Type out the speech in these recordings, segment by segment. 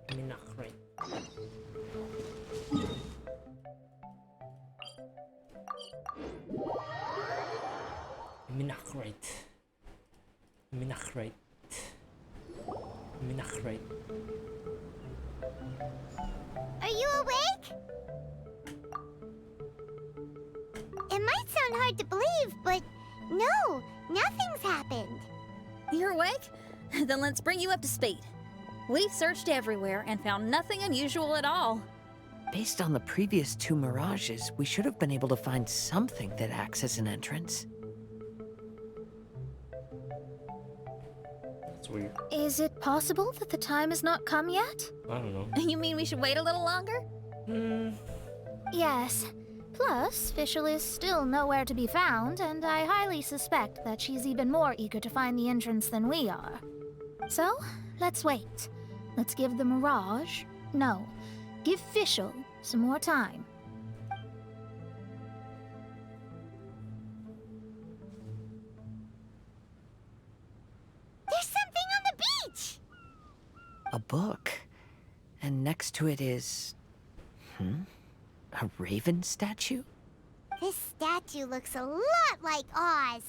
Minachrite. Minachrite. Minachrite. Minachrite. Are you awake? It might sound hard to believe, but no, nothing's happened. You're awake? Then let's bring you up to speed. We've searched everywhere and found nothing unusual at all. Based on the previous two mirages, we should have been able to find something that acts as an entrance. That's weird. Is it possible that the time has not come yet? I don't know. You mean we should wait a little longer? Yes. Plus, Fischl is still nowhere to be found, and I highly suspect that she's even more eager to find the entrance than we are. So, let's wait. Let's give the Mirage... No, give Fischl some more time. There's something on the beach! A book. And next to it is... a raven statue? This statue looks a lot like Oz.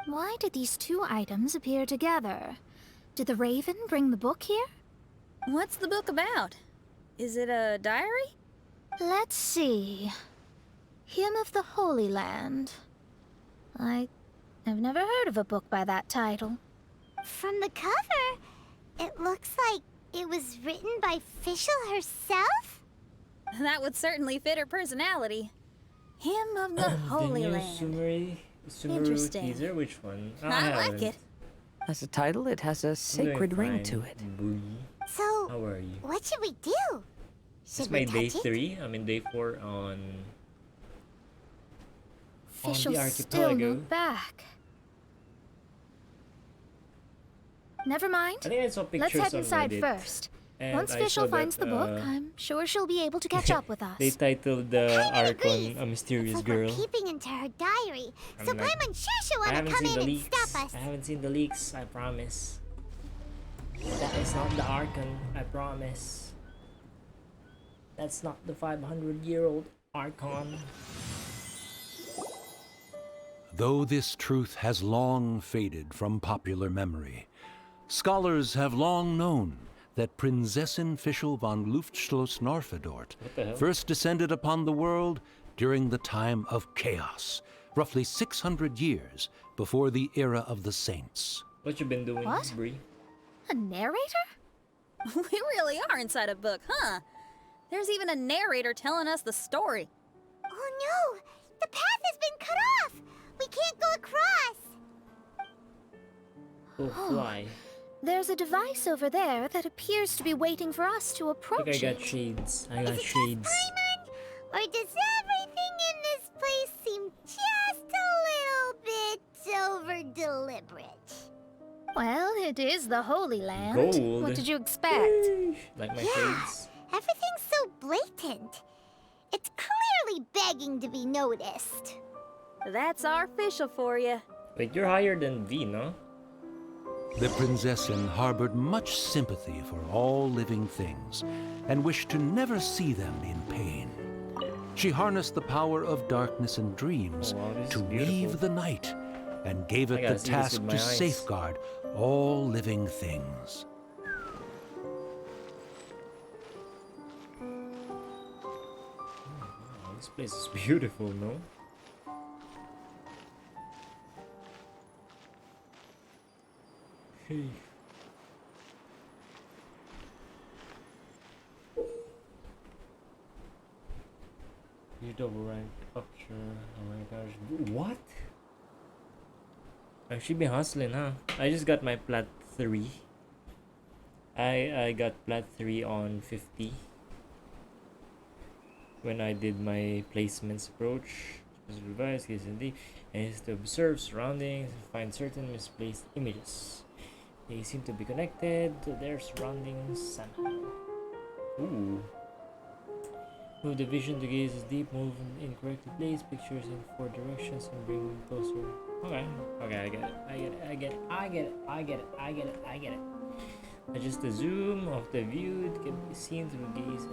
Why did these two items appear together? Did the raven bring the book here? What's the book about? Is it a diary? Let's see. Hymn of the Holy Land. I've never heard of a book by that title. From the cover, it looks like it was written by Fischl herself? That would certainly fit her personality. Hymn of the Holy the new Land. Sumeru Interesting. teaser? Which one? I like it. As a title, it has a sacred ring to it. Boogie. So, How are you? what should we do? It's Should my we day touch it? 3. I'm in day 4 on the Fischl still Archipelago. moved back. Never mind. I think I saw pictures Let's head on inside Reddit, first. and Once I saw Fischl finds that, the book, I'm sure she'll be able to catch up with us. They titled the Paimon Archon agrees. A Mysterious It's like Girl. we're peeping into her diary. I'm So like, Paimon sure she'll I want to haven't come seen in the and leaks. stop us. I haven't seen the leaks, I promise. That is not the Archon, I promise. That's not the 500-year-old Archon. Though this truth has long faded from popular memory, scholars have long known that Prinzessin Fischl von Luftschloss-Norfedort What the hell? first descended upon the world during the time of chaos, roughly 600 years before the era of the saints. What you been doing, What? Bree? A narrator? We really are inside a book, huh? There's even a narrator telling us the story. Oh no! The path has been cut off! We can't go across! Oh, fly. There's a device over there that appears to be waiting for us to Look, approach I got it. shades. I Is got it just shades. Paimon? Or does everything in this place seem just a little bit over-deliberate? Well, it is the Holy Land. Gold. What did you expect? Sheesh. Like my Yeah. shades. Everything's so blatant. It's clearly begging to be noticed. That's our Fischl for you. Wait, you're higher than V, no? The Prinzessin harbored much sympathy for all living things and wished to never see them in pain. She harnessed the power of darkness and dreams Oh, wow, this to is beautiful. weave the night and gave I it gotta the see this task with to my eyes. safeguard all living things. Oh, this place is beautiful, no? Hey. You double rank upture. Oh my gosh. What? I should be hustling, huh? I just got my plat 3. I got plat 3 on 50 when I did my placements approach. Revise case and is to observe surroundings and find certain misplaced images. They seem to be connected to their surroundings somehow. Ooh. Move the vision to gaze as deep, move in correctly placed pictures in 4 directions and bring them closer. Okay. Okay, I get it. I get it. I get it. I get it. I get it. I get it. I get it. Adjust the zoom of the view. It can be seen through gaze.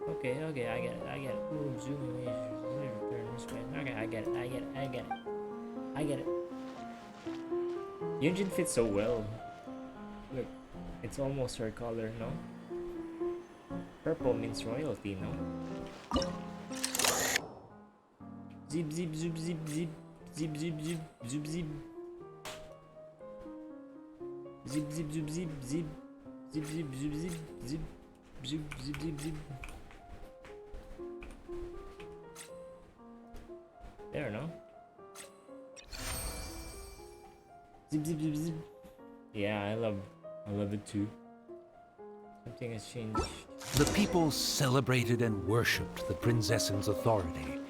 Okay, okay, I get it. I get it. Ooh, zoom image. Turn this way. Okay, I get it. I get it. I get it. I get it. The engine fits so well. Look, it's almost her color, no? Purple means royalty, no? Zip, zip, zip, zip, zip. Zip, zip, zip, zip, zip. Zip, zip, zip, zip, zip. Zip, zip, zip, zip, zip. Zip, zip, zip, zip. There, no? Zip, zip, zip, zip. Yeah, I love it too. Something has changed. The people celebrated and worshipped the princess's authority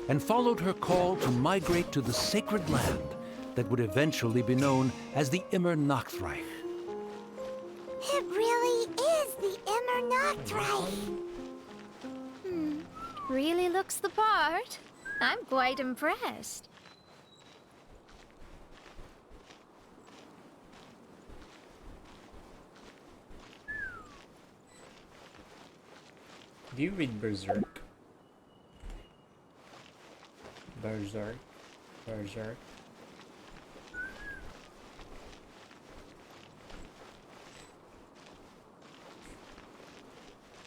and followed her call to migrate to the sacred land that would eventually be known as the Immer Nachtreich. It really is the Immer Nachtreich. Really looks the part. I'm quite impressed. Do you read Berserk? Berserk. Berserk.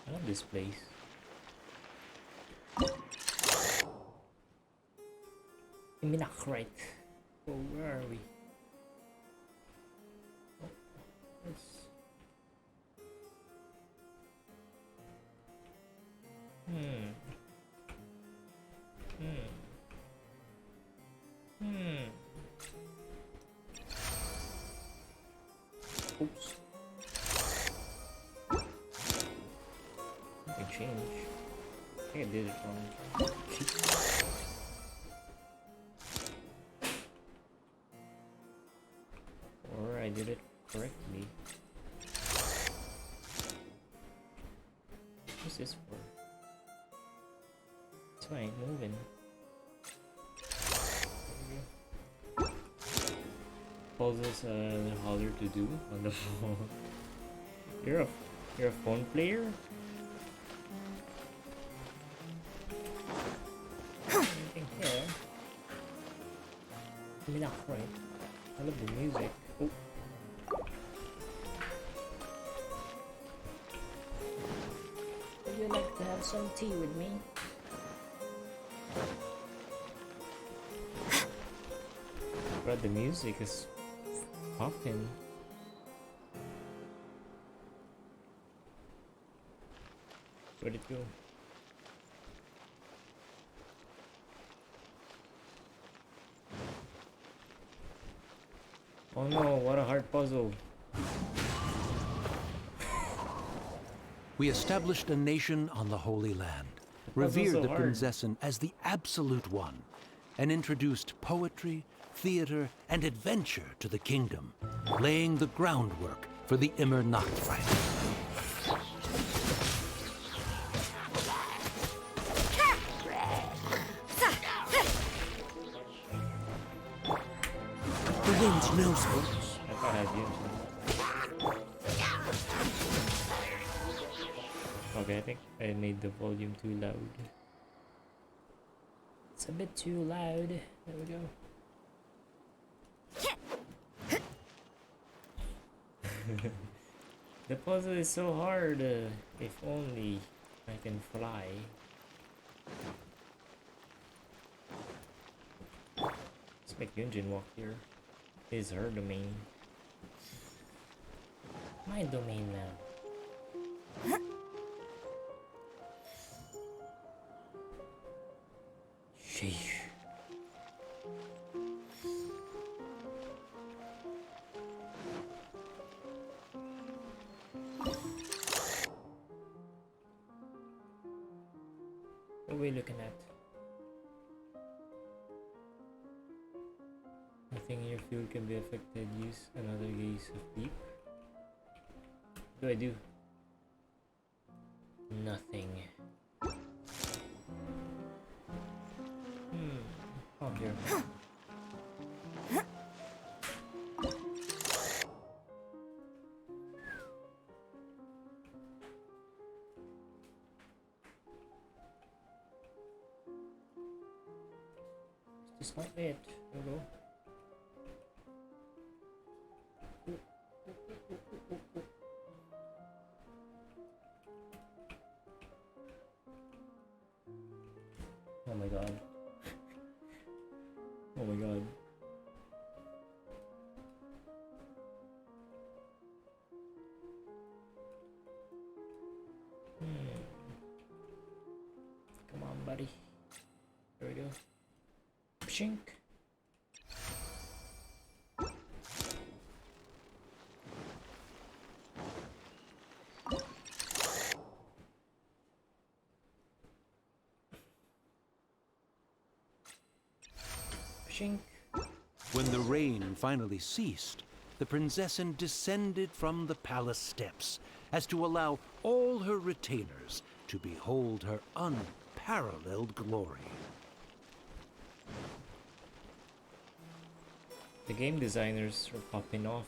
I love this place. Right. Oh, where are we? Oh, let's... Oops. Something changed. I think I did it wrong. Or I did it correctly. What's this for? It's fine, moving. Puzzles harder to do on the phone. You're a phone player? Anything here? I mean, not right. I love the music. Oh. Would you like to have some tea with me? But the music is popping. Where'd it go? Oh no, what a hard puzzle. We established a nation on the Holy Land, revered so the hard. Prinzessin as the absolute one, and introduced poetry, theater, and adventure to the kingdom, laying the groundwork for the Immer Nachtreich. The wind knows me. I thought I had you. Okay, I think I made the volume too loud. It's a bit too loud. There we go. The puzzle is so hard. If only I can fly. Let's make Yunjin walk here. Is her domain. My domain now. Sheesh. What are we looking at? Nothing in your field can be affected. Use another gaze of deep. What do I do? Nothing. Oh, here. It's not it. There we go. Oh my god. Oh my god. Come on, buddy. There we go. Pshink. Pshink. When the rain finally ceased, the Prinzessin descended from the palace steps as to allow all her retainers to behold her unparalleled glory. The game designers are popping off.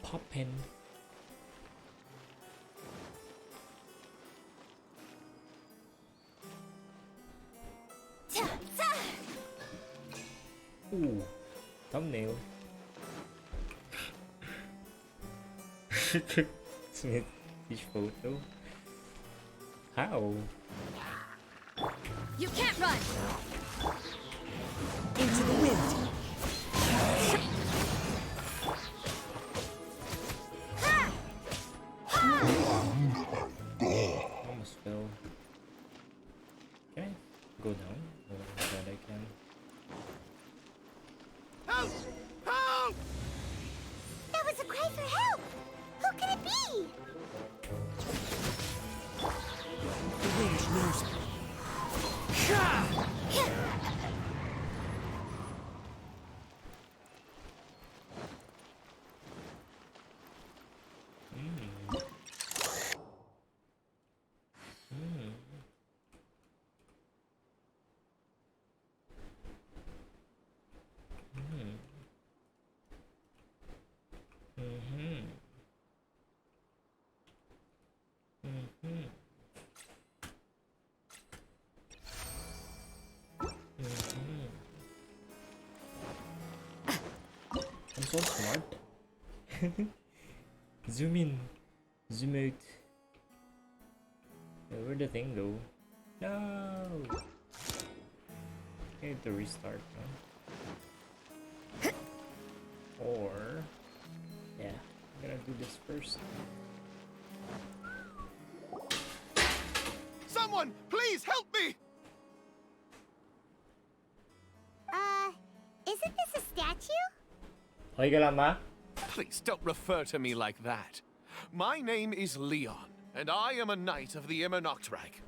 Poppin'. Ooh, thumbnail. Smith fish photo. How? You can't run! Into the wind. Almost fell. Can I go down? Oh my god, I can. Help! Help! That was a cry for help! Who could it be? The wind knows me. I'm so smart. Zoom in. Zoom out. Where'd the thing go? No! I need to restart now. Or... yeah, I'm gonna do this first. Someone, please help me! Isn't this a statue? Okay ka lang, ma? Please don't refer to me like that. My name is Leon, and I am a knight of the Immernachtreich.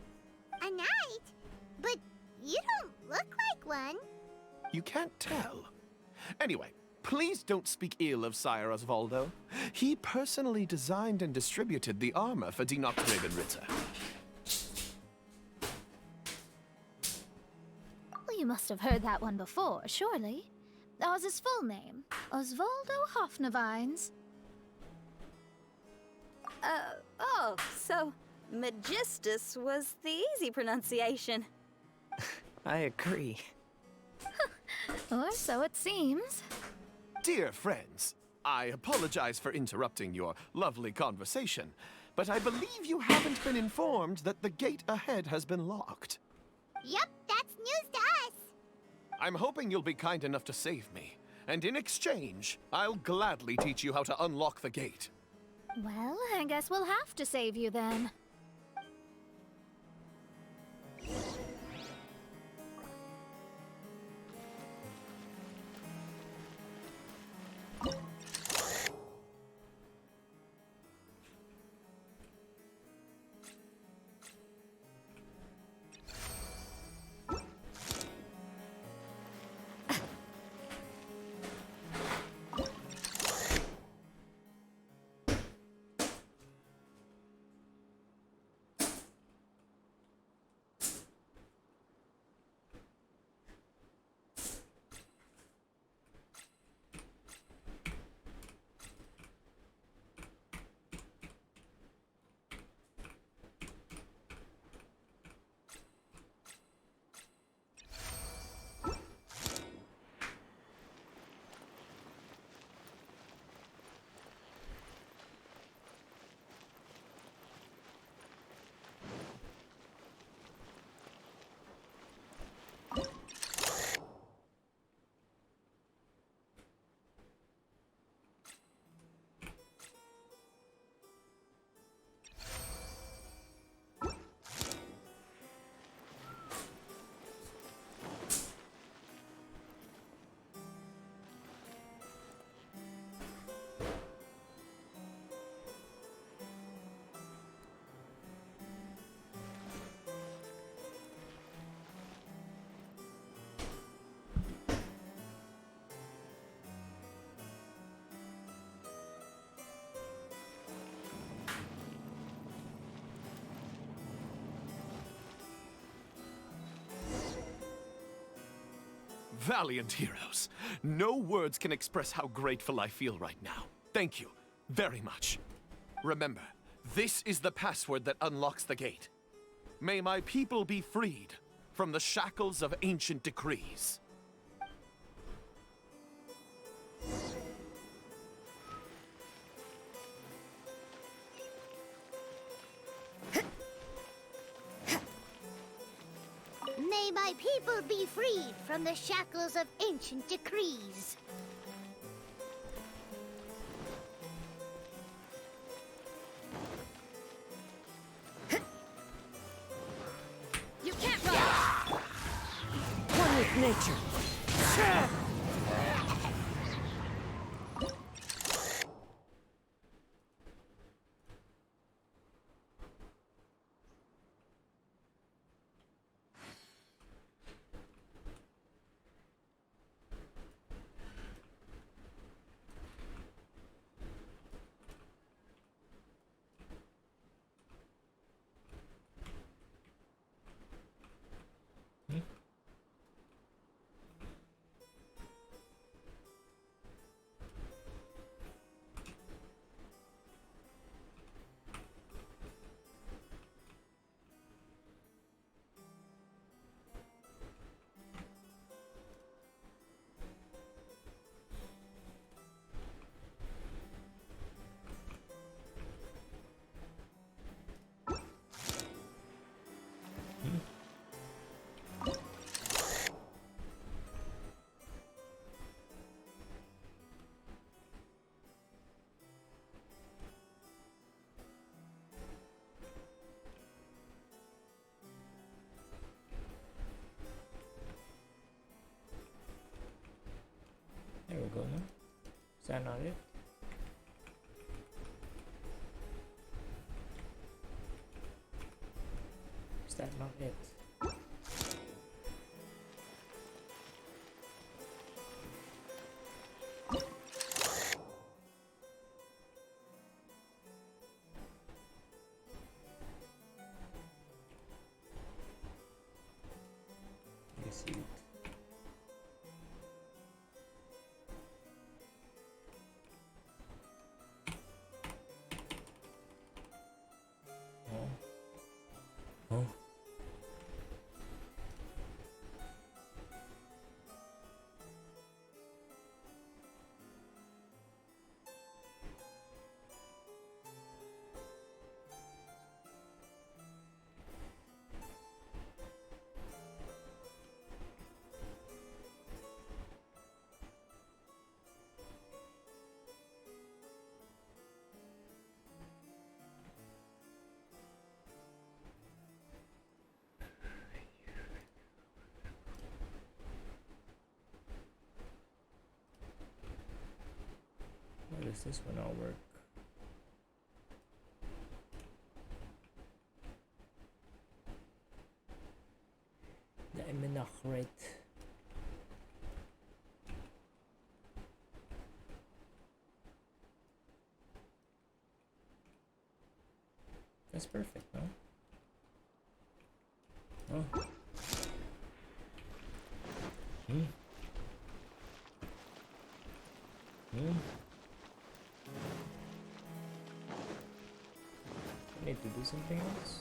A knight? But you don't look like one. You can't tell. Anyway, please don't speak ill of Sire Osvaldo. He personally designed and distributed the armor for Die Nachtrebenritter. Well, you must have heard that one before, surely. That was his full name. Osvaldo Hofnevines. Oh, so Magistus was the easy pronunciation. I agree. Or so it seems. Dear friends, I apologize for interrupting your lovely conversation, but I believe you haven't been informed that the gate ahead has been locked. Yup, that's news to us. I'm hoping you'll be kind enough to save me, and in exchange, I'll gladly teach you how to unlock the gate. Well, I guess we'll have to save you then. Valiant heroes. No words can express how grateful I feel right now. Thank you very much. Remember, this is the password that unlocks the gate. May my people be freed from the shackles of ancient decrees. May my people be freed from the shackles of ancient decrees. You can't run! One with nature. There we go, no? Is that not it? Is that not it? You see it. Oh. Why does this one not work? دائما أخرت. That's perfect, no? Oh. I need to do something else.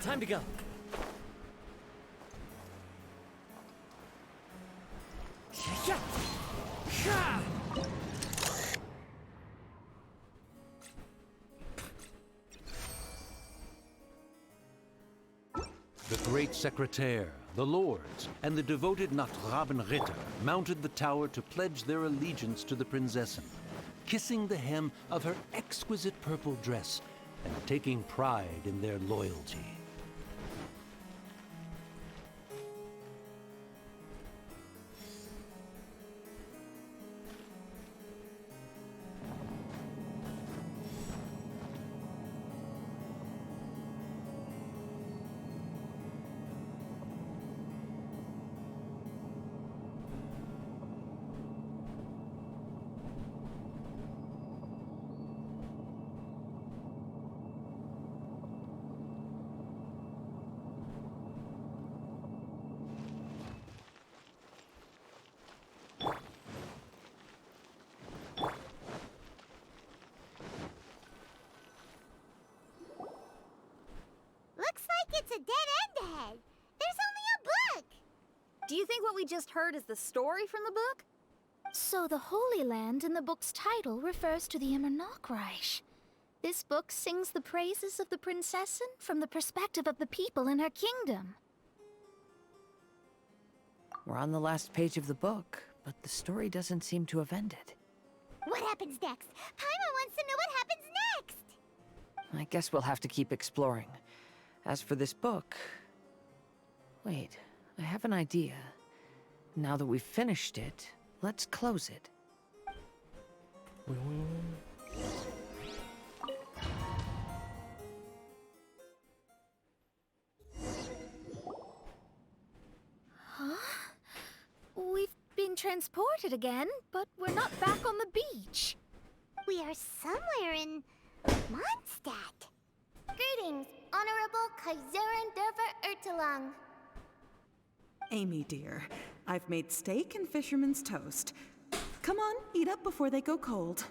Time to go. The great secretaire, the lords, and the devoted Nachtrabenritter mounted the tower to pledge their allegiance to the Prinzessin, kissing the hem of her exquisite purple dress and taking pride in their loyalty. Looks like it's a dead end ahead. There's only a book. Do you think what we just heard is the story from the book? So the Holy Land in the book's title refers to the Immernachtreich. This book sings the praises of the Prinzessin from the perspective of the people in her kingdom. We're on the last page of the book, but the story doesn't seem to have ended. What happens next? Paimon wants to know what happens next. I guess we'll have to keep exploring. As for this book... Wait, I have an idea. Now that we've finished it, let's close it. We've been transported again, but we're not back on the beach. We are somewhere in Mondstadt. Greetings, Honorable Kaiserin Derver Ertelang. Amy, dear, I've made steak and fisherman's toast. Come on, eat up before they go cold.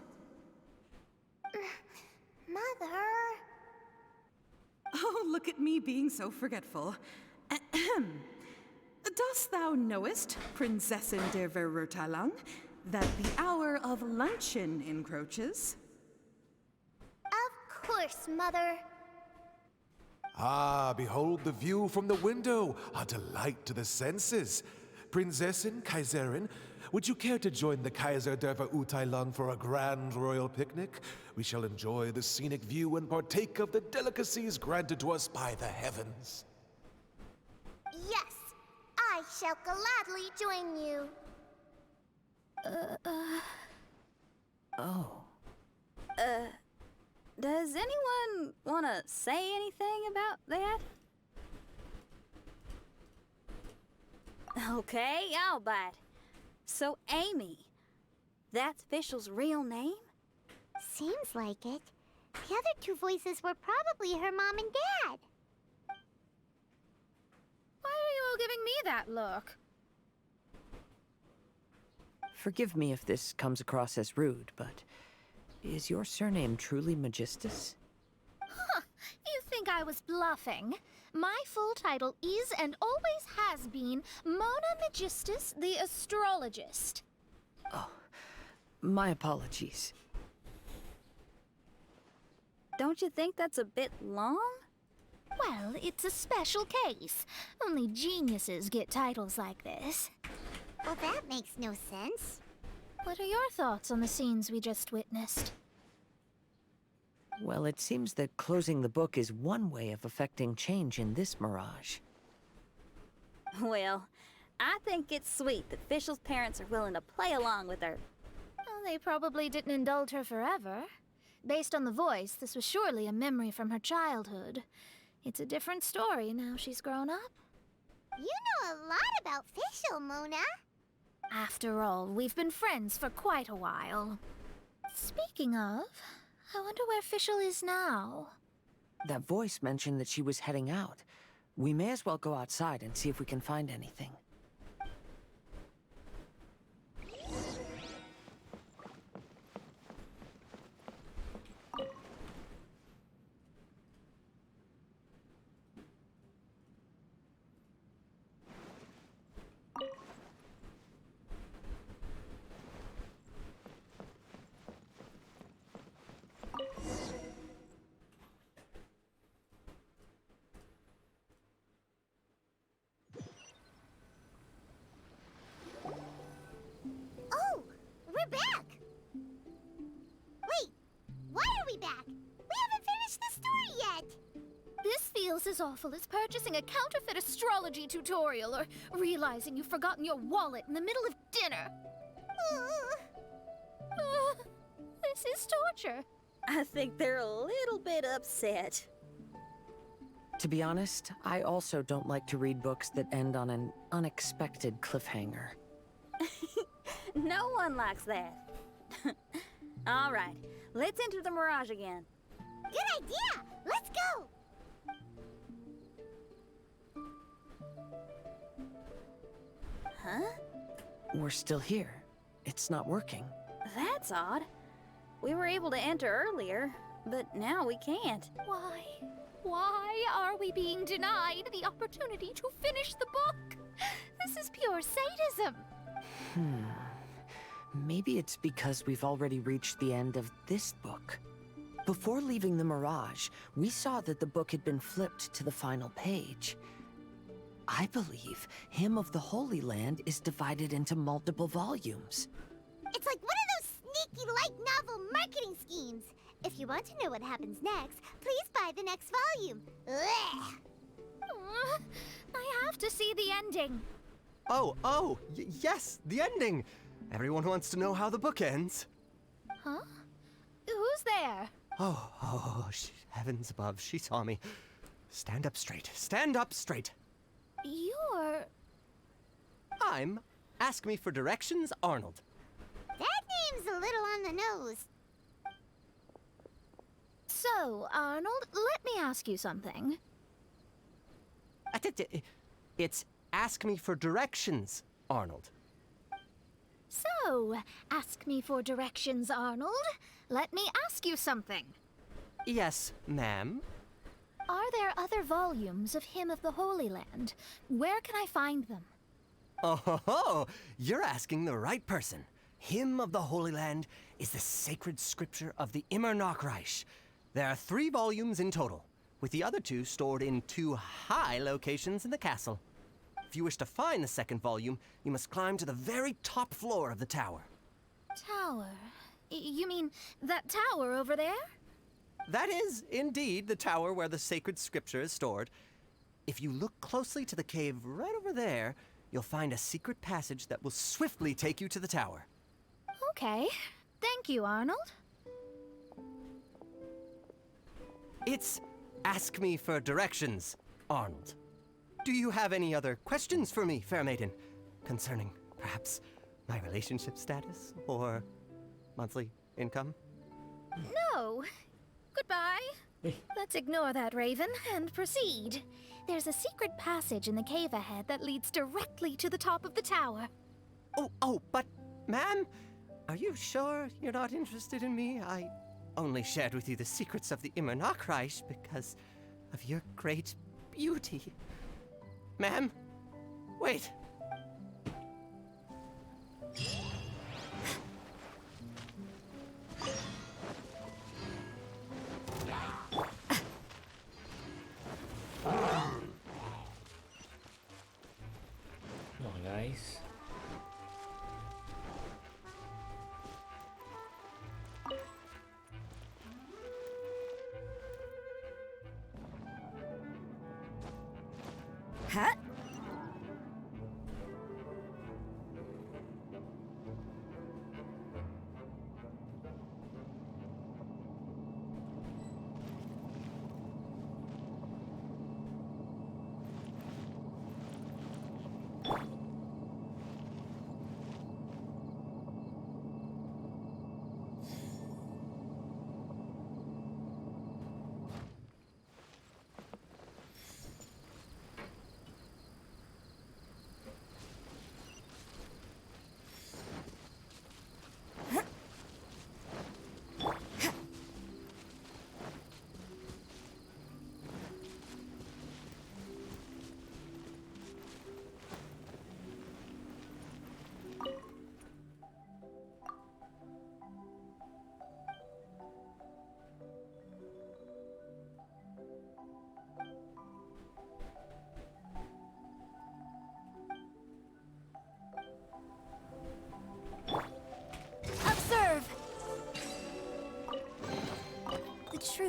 Mother. Oh, look at me being so forgetful. Ahem. Dost thou knowest, Prinzessin der Verurteilung, that the hour of luncheon encroaches? Of course, Mother. Ah, behold the view from the window, a delight to the senses. Prinzessin, Kaiserin, would you care to join the Kaiser der Verurteilung for a grand royal picnic? We shall enjoy the scenic view and partake of the delicacies granted to us by the heavens. Yes, I shall gladly join you. Oh. Does anyone want to say anything about that? Okay, I'll bite. So, Amy, that's Fischl's real name? Seems like it. The other two voices were probably her mom and dad. Why are you all giving me that look? Forgive me if this comes across as rude, but is your surname truly Magistus? You think I was bluffing? My full title is and always has been Mona Magistus the Astrologist. Oh, my apologies. Don't you think that's a bit long? Well, it's a special case. Only geniuses get titles like this. Well, that makes no sense. What are your thoughts on the scenes we just witnessed? Well, it seems that closing the book is one way of affecting change in this mirage. Well, I think it's sweet that Fischl's parents are willing to play along with her. Well, they probably didn't indulge her forever. Based on the voice, this was surely a memory from her childhood. It's a different story now she's grown up. You know a lot about Fischl, Mona. After all, we've been friends for quite a while. Speaking of, I wonder where Fischl is now. That voice mentioned that she was heading out. We may as well go outside and see if we can find anything. This feels as awful as purchasing a counterfeit astrology tutorial or realizing you've forgotten your wallet in the middle of dinner. This is torture. I think they're a little bit upset. To be honest, I also don't like to read books that end on an unexpected cliffhanger. No one likes that. All right, let's enter the Mirage again. Good idea! Let's go! Huh? We're still here. It's not working. That's odd. We were able to enter earlier, but now we can't. Why? Why are we being denied the opportunity to finish the book? This is pure sadism. Maybe it's because we've already reached the end of this book. Before leaving the Mirage, we saw that the book had been flipped to the final page. I believe Hymn of the Holy Land is divided into multiple volumes. It's like one of those sneaky light novel marketing schemes. If you want to know what happens next, please buy the next volume. Ugh. I have to see the ending. Yes, the ending. Everyone wants to know how the book ends. Huh? Who's there? Heavens above, she saw me. Stand up straight, stand up straight. You're... I'm Ask Me for Directions, Arnold. That name's a little on the nose. So, Arnold, let me ask you something. It's Ask Me for Directions, Arnold. So, ask me for directions, Arnold. Let me ask you something. Yes, ma'am. Are there other volumes of Hymn of the Holy Land? Where can I find them? Oh, you're asking the right person. Hymn of the Holy Land is the sacred scripture of the Immer Nachreich. There are 3 volumes in total, with the other 2 stored in 2 high locations in the castle. If you wish to find the second volume, you must climb to the very top floor of the tower. Tower? You mean that tower over there? That is, indeed, the tower where the sacred scripture is stored. If you look closely to the cave right over there, you'll find a secret passage that will swiftly take you to the tower. Okay. Thank you, Arnold. It's Ask Me for Directions, Arnold. Do you have any other questions for me, fair maiden? Concerning, perhaps, my relationship status or monthly income? No. Goodbye. Let's ignore that, Raven, and proceed. There's a secret passage in the cave ahead that leads directly to the top of the tower. But, ma'am, are you sure you're not interested in me? I only shared with you the secrets of the Immer Nachreich because of your great beauty. Ma'am, wait. Come on, guys. Huh?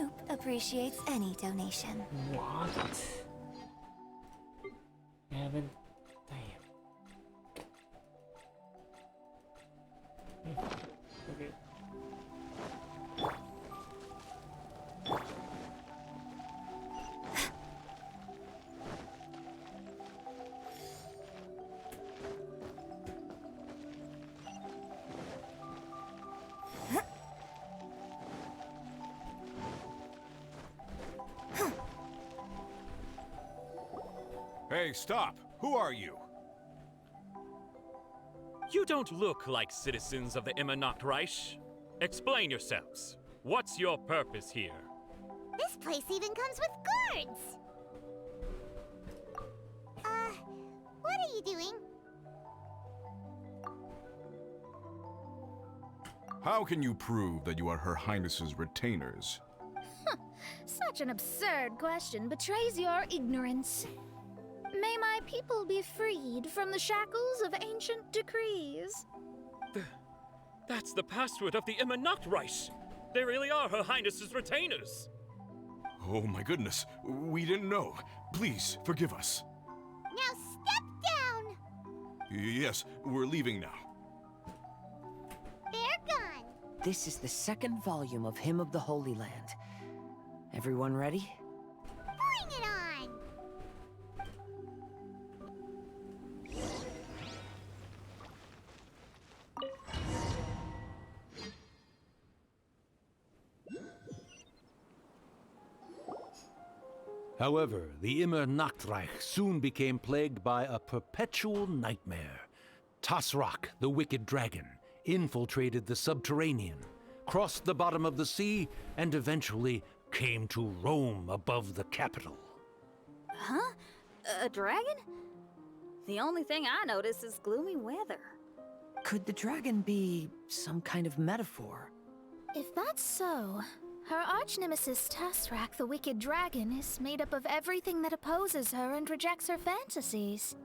group appreciates any donation. What? I haven't. Damn. Okay. Hey, stop! Who are you? You don't look like citizens of the Immernachtreich. Explain yourselves. What's your purpose here? This place even comes with guards! What are you doing? How can you prove that you are Her Highness's retainers? Such an absurd question betrays your ignorance. May my people be freed from the shackles of ancient decrees. That's the password of the Immernachtreich. They really are Her Highness's retainers. Oh my goodness, we didn't know. Please, forgive us. Now step down! Yes, we're leaving now. They're gone. This is the second volume of Hymn of the Holy Land. Everyone ready? Bring it on! However, the Immernachtreich soon became plagued by a perpetual nightmare. Tasrak, the wicked dragon, infiltrated the subterranean, crossed the bottom of the sea, and eventually came to roam above the capital. Huh? A dragon? The only thing I notice is gloomy weather. Could the dragon be some kind of metaphor? If that's so, her arch-nemesis Tasrak, the wicked dragon, is made up of everything that opposes her and rejects her fantasies.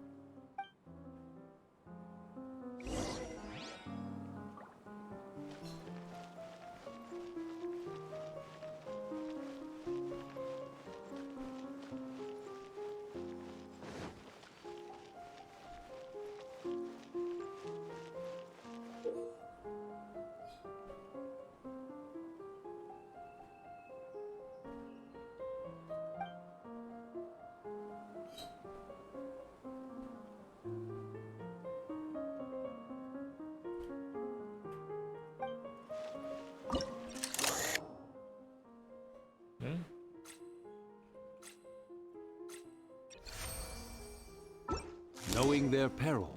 Knowing their peril,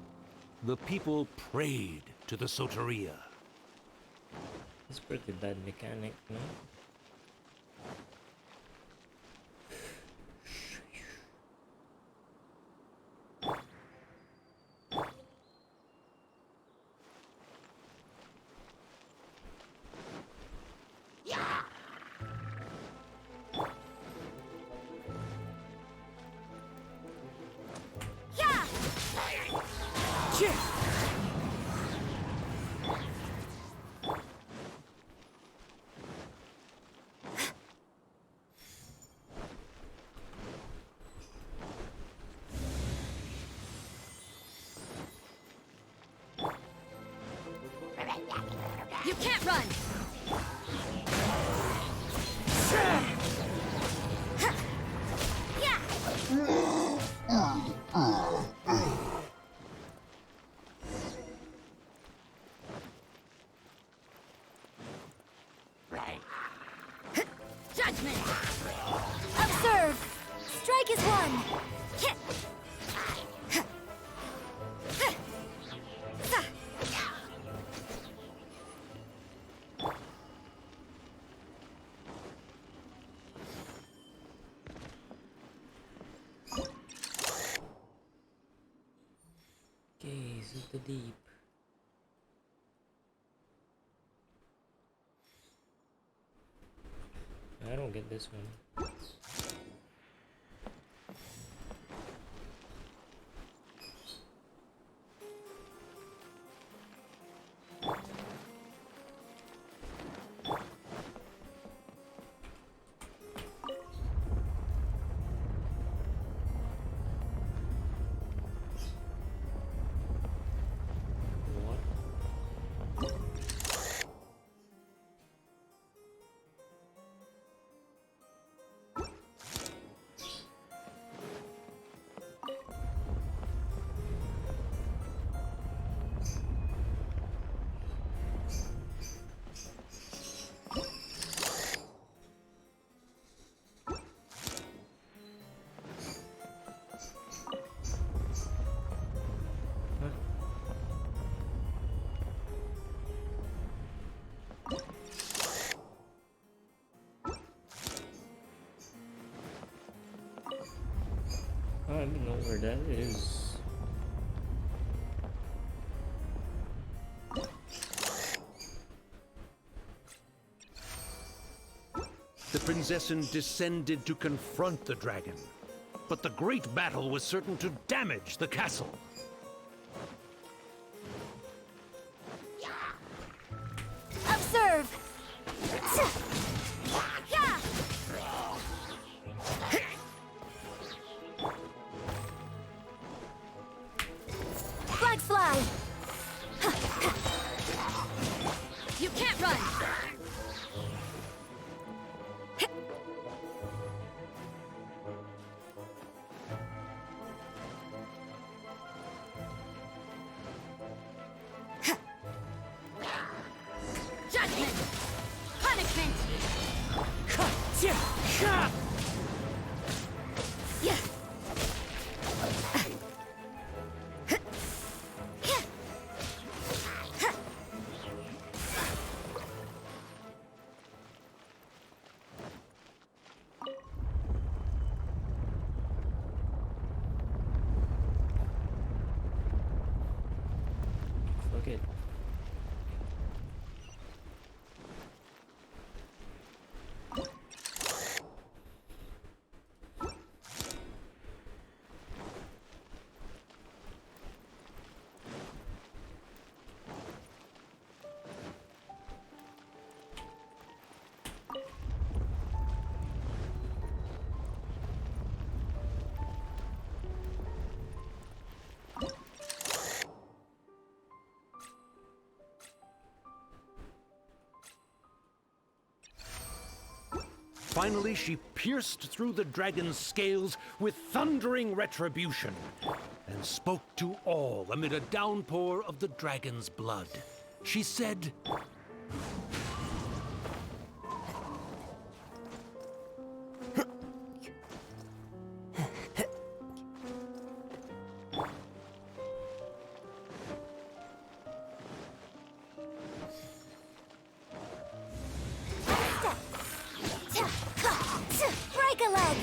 the people prayed to the Soteria. It's pretty bad mechanic, no? You can't run! Judgment! Observe! Strike is one! Gaze into the deep. I don't get this one. know where that is. The Prinzessin descended to confront the dragon, but the great battle was certain to damage the castle. Observe! Yeah! Flag fly! You can't run! Judgment! Punishment! Yeah! Fuck it. Finally, she pierced through the dragon's scales with thundering retribution and spoke to all amid a downpour of the dragon's blood. She said, Break a leg!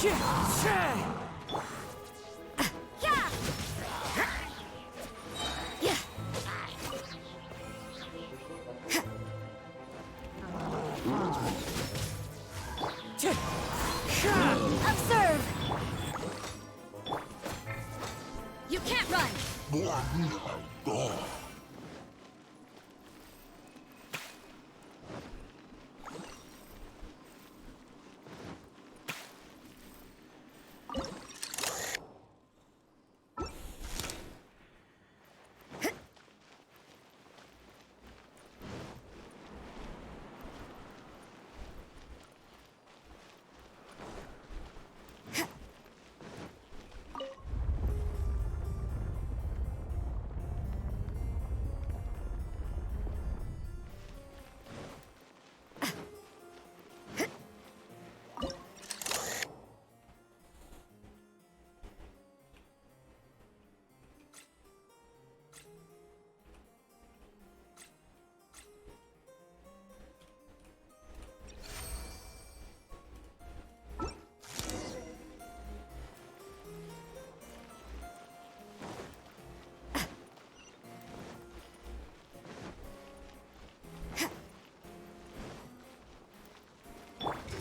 Yeah! Yeah! Observe! You can't run!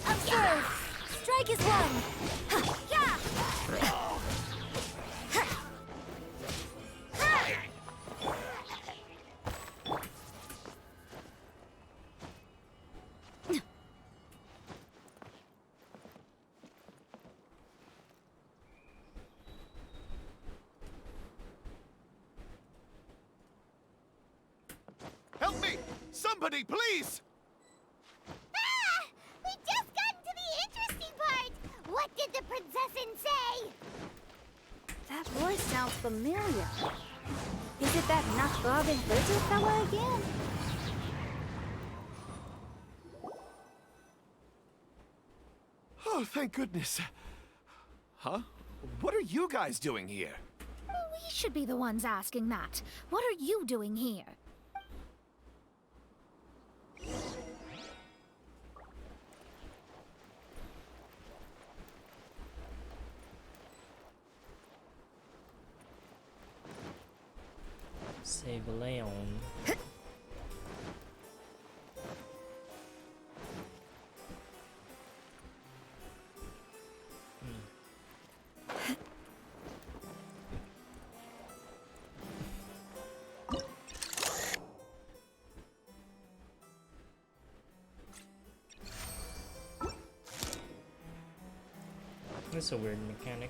Observe! Strike is one! Yeah! Help me! Somebody, please! Ah! We just got to the interesting part! What did the Prinzessin say? That voice sounds familiar. Is it that Nachbargen lizard fella again? Oh, thank goodness. Huh? What are you guys doing here? We should be the ones asking that. What are you doing here? Save Leon. That's a weird mechanic.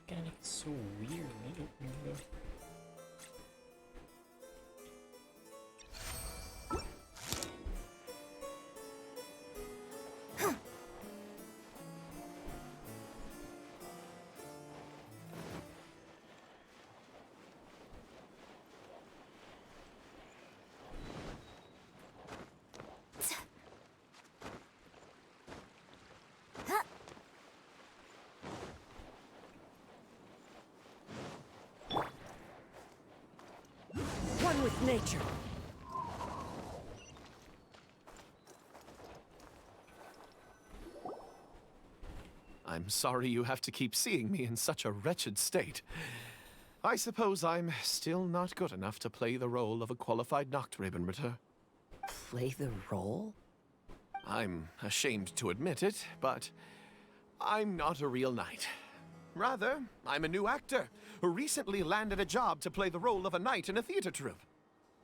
Mechanic's so weird. I don't know. One with nature. I'm sorry you have to keep seeing me in such a wretched state. I suppose I'm still not good enough to play the role of a qualified Nachtrebenritter. Play the role? I'm ashamed to admit it, but I'm not a real knight. Rather, I'm a new actor who recently landed a job to play the role of a knight in a theater troupe.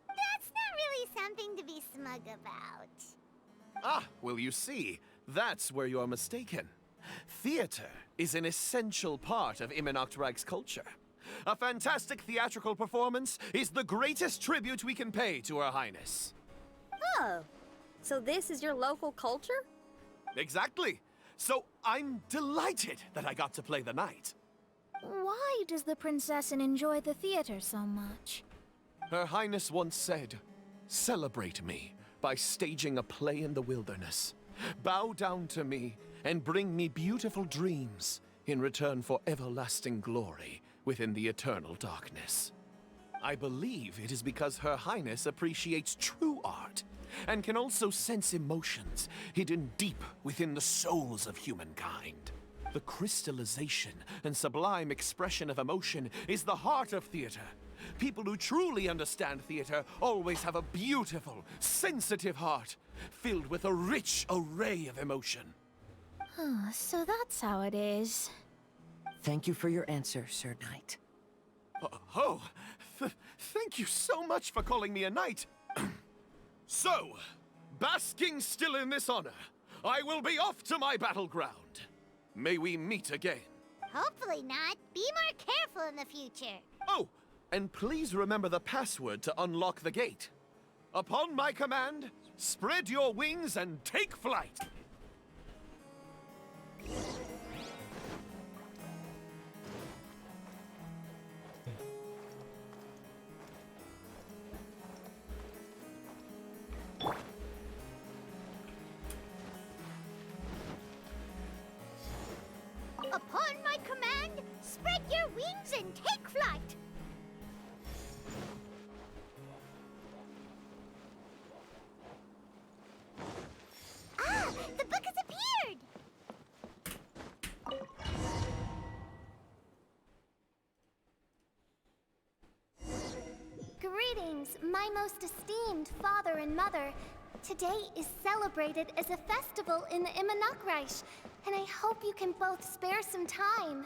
That's not really something to be smug about. Ah, well, you see, that's where you're mistaken. Theater is an essential part of Immernachtreich's culture. A fantastic theatrical performance is the greatest tribute we can pay to Her Highness. Oh, so this is your local culture? Exactly. So I'm delighted that I got to play the knight. Why does the Prinzessin enjoy the theater so much? Her Highness once said, "Celebrate me by staging a play in the wilderness. Bow down to me and bring me beautiful dreams in return for everlasting glory within the eternal darkness." I believe it is because Her Highness appreciates true art and can also sense emotions hidden deep within the souls of humankind. The crystallization and sublime expression of emotion is the heart of theater. People who truly understand theater always have a beautiful, sensitive heart filled with a rich array of emotion. So that's how it is. Thank you for your answer, Sir Knight. Thank you so much for calling me a knight. So, basking still in this honor, I will be off to my battleground. May we meet again. Hopefully not. Be more careful in the future. Oh, and please remember the password to unlock the gate. Upon my command, spread your wings and take flight. Upon my command, spread your wings and take flight. Ah, the book has appeared. Greetings, my my most esteemed father and mother, today is celebrated as a festival in the Immernachtreich, and I hope you can both spare some time.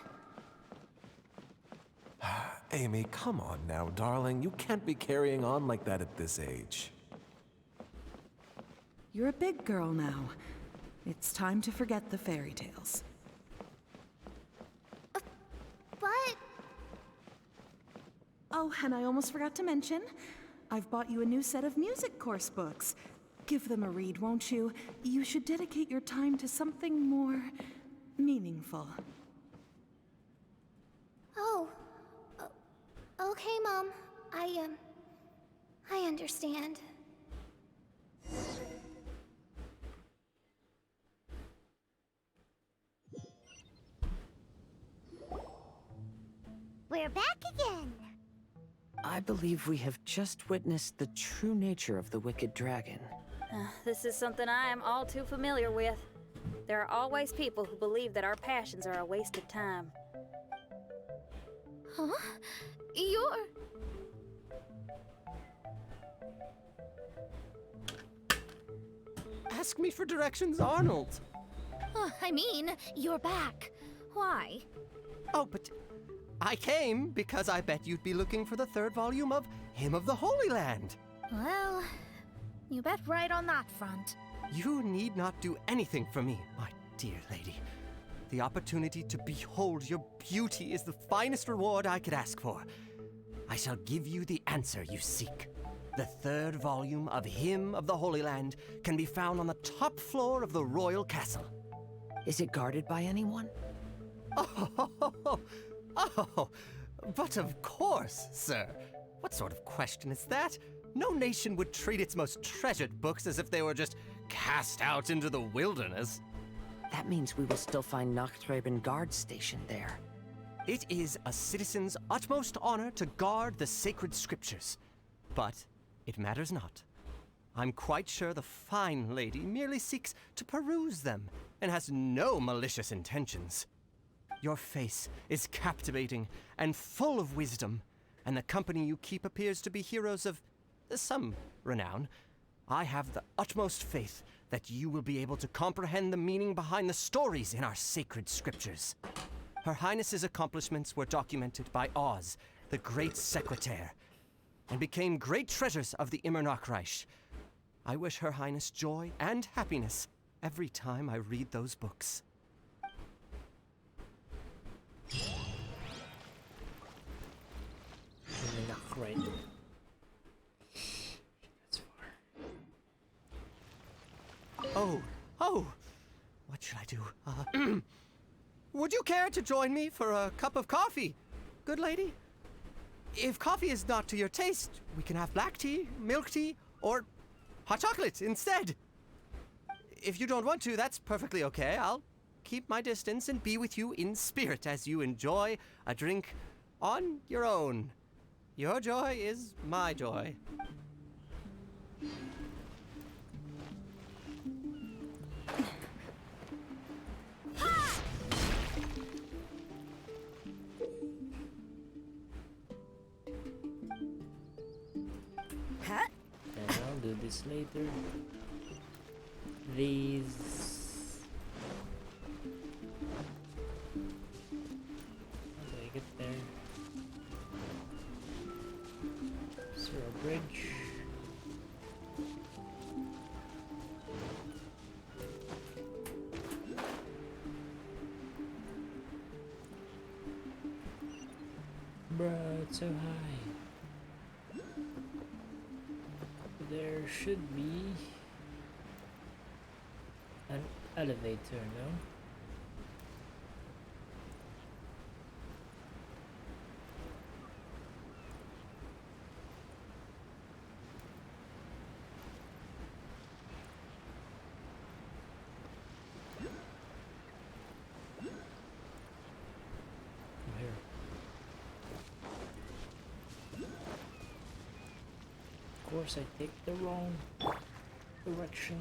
Amy, come on now, darling. You can't be carrying on like that at this age. You're a big girl now. It's time to forget the fairy tales. But... Oh, and I almost forgot to mention, I've bought you a new set of music course books. Give them a read, won't you? You should dedicate your time to something more meaningful. Oh. Okay, Mom. I understand. We're back again. I believe we have just witnessed the true nature of the wicked dragon. This is something I am all too familiar with. There are always people who believe that our passions are a waste of time. Huh? You're... Ask me for directions, Arnold. I mean, you're back. Why? Oh, but I came because I bet you'd be looking for the third volume of Hymn of the Holy Land. Well, you bet right on that front. You need not do anything for me, my dear lady. The opportunity to behold your beauty is the finest reward I could ask for. I shall give you the answer you seek. The third volume of Hymn of the Holy Land can be found on the top floor of the royal castle. Is it guarded by anyone? Oh, but of course, sir. What sort of question is that? No nation would treat its most treasured books as if they were just cast out into the wilderness. That means we will still find Nachtreiben guard stationed there. It is a citizen's utmost honor to guard the sacred scriptures. But it matters not. I'm quite sure the fine lady merely seeks to peruse them and has no malicious intentions. Your face is captivating and full of wisdom, and the company you keep appears to be heroes of some renown. I have the utmost faith that you will be able to comprehend the meaning behind the stories in our sacred scriptures. Her Highness's accomplishments were documented by Oz, the great secretaire, and became great treasures of the Immernachtreich. I wish Her Highness joy and happiness every time I read those books. Right. That's far. Oh, what should I do? Would you care to join me for a cup of coffee, good lady? If coffee is not to your taste, we can have black tea, milk tea, or hot chocolate instead. If you don't want to, that's perfectly okay. I'll keep my distance and be with you in spirit as you enjoy a drink on your own. Your joy is my joy. Huh? And I'll do this later. These. How do I get there? Is there a bridge? Bruh, it's so high. There should be an elevator, no? Of course, I take the wrong direction.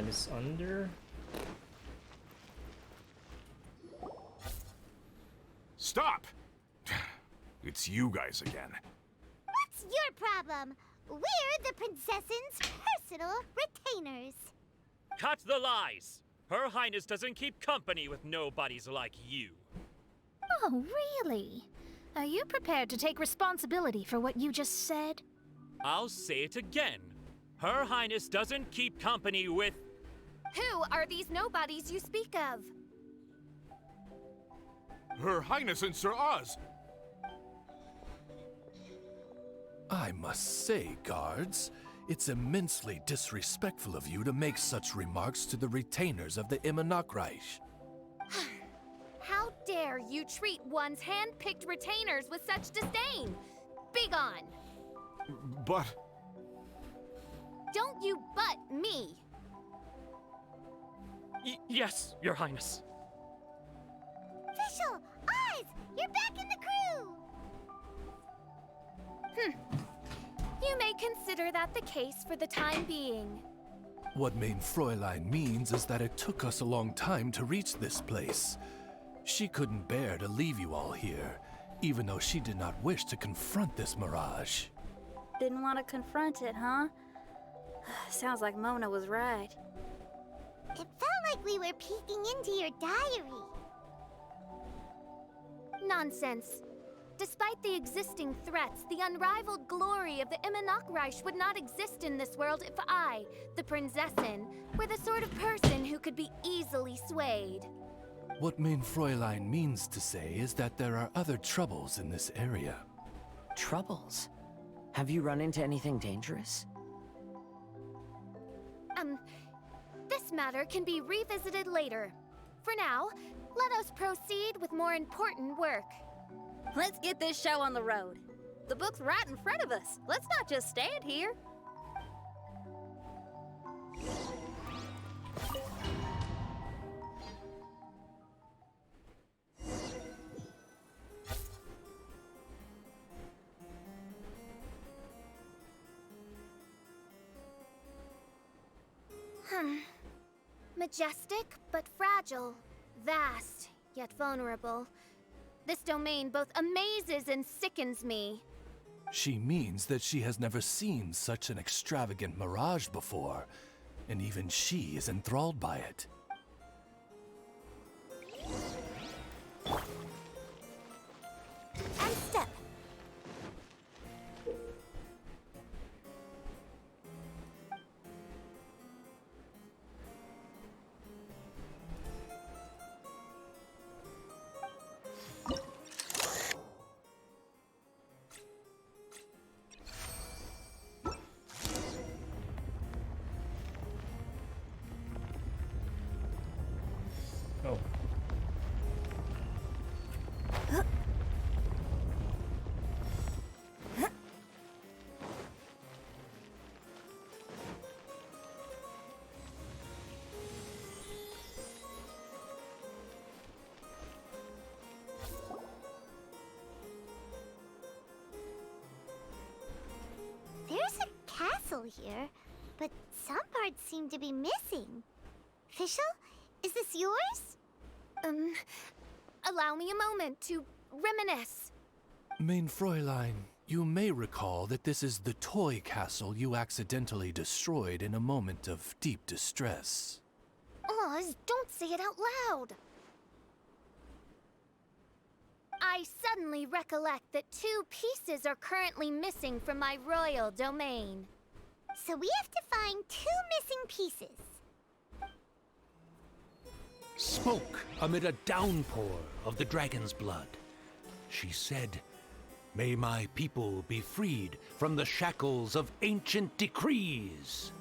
this under. Stop! It's you guys again. What's your problem? We're the princess's personal retainers. Cut the lies! Her Highness doesn't keep company with nobodies like you. Oh, really? Are you prepared to take responsibility for what you just said? I'll say it again. Her Highness doesn't keep company with... Who are these nobodies you speak of? Her Highness and Sir Oz. I must say, guards, it's immensely disrespectful of you to make such remarks to the retainers of the Immernachtreich. How dare you treat one's hand-picked retainers with such disdain? Begone! But... Don't you butt me! Yes, Your Highness. Fischl! Oz! You're back in the crew! You may consider that the case for the time being. What Mein Fräulein means is that it took us a long time to reach this place. She couldn't bear to leave you all here, even though she did not wish to confront this mirage. Didn't want to confront it, huh? Sounds like Mona was right. It felt like we were peeking into your diary. Nonsense. Despite the existing threats, the unrivaled glory of the Immernachtreich would not exist in this world if I, the Prinzessin, were the sort of person who could be easily swayed. What Mein Fräulein means to say is that there are other troubles in this area. Troubles? Have you run into anything dangerous? This matter can be revisited later. For now, let us proceed with more important work. Let's get this show on the road. The book's right in front of us. Let's not just stand here. Majestic, but fragile. Vast, yet vulnerable. This domain both amazes and sickens me. She means that she has never seen such an extravagant mirage before, and even she is enthralled by it. And step. Oh. There's a castle here, but some parts seem to be missing. Fischl, is this yours? Allow me a moment to reminisce. Mein Fräulein, you may recall that this is the toy castle you accidentally destroyed in a moment of deep distress. Oz, don't say it out loud. I suddenly recollect that 2 pieces are currently missing from my royal domain. So we have to find 2 missing pieces. Smoke amid a downpour of the dragon's blood. She said, "May my people be freed from the shackles of ancient decrees."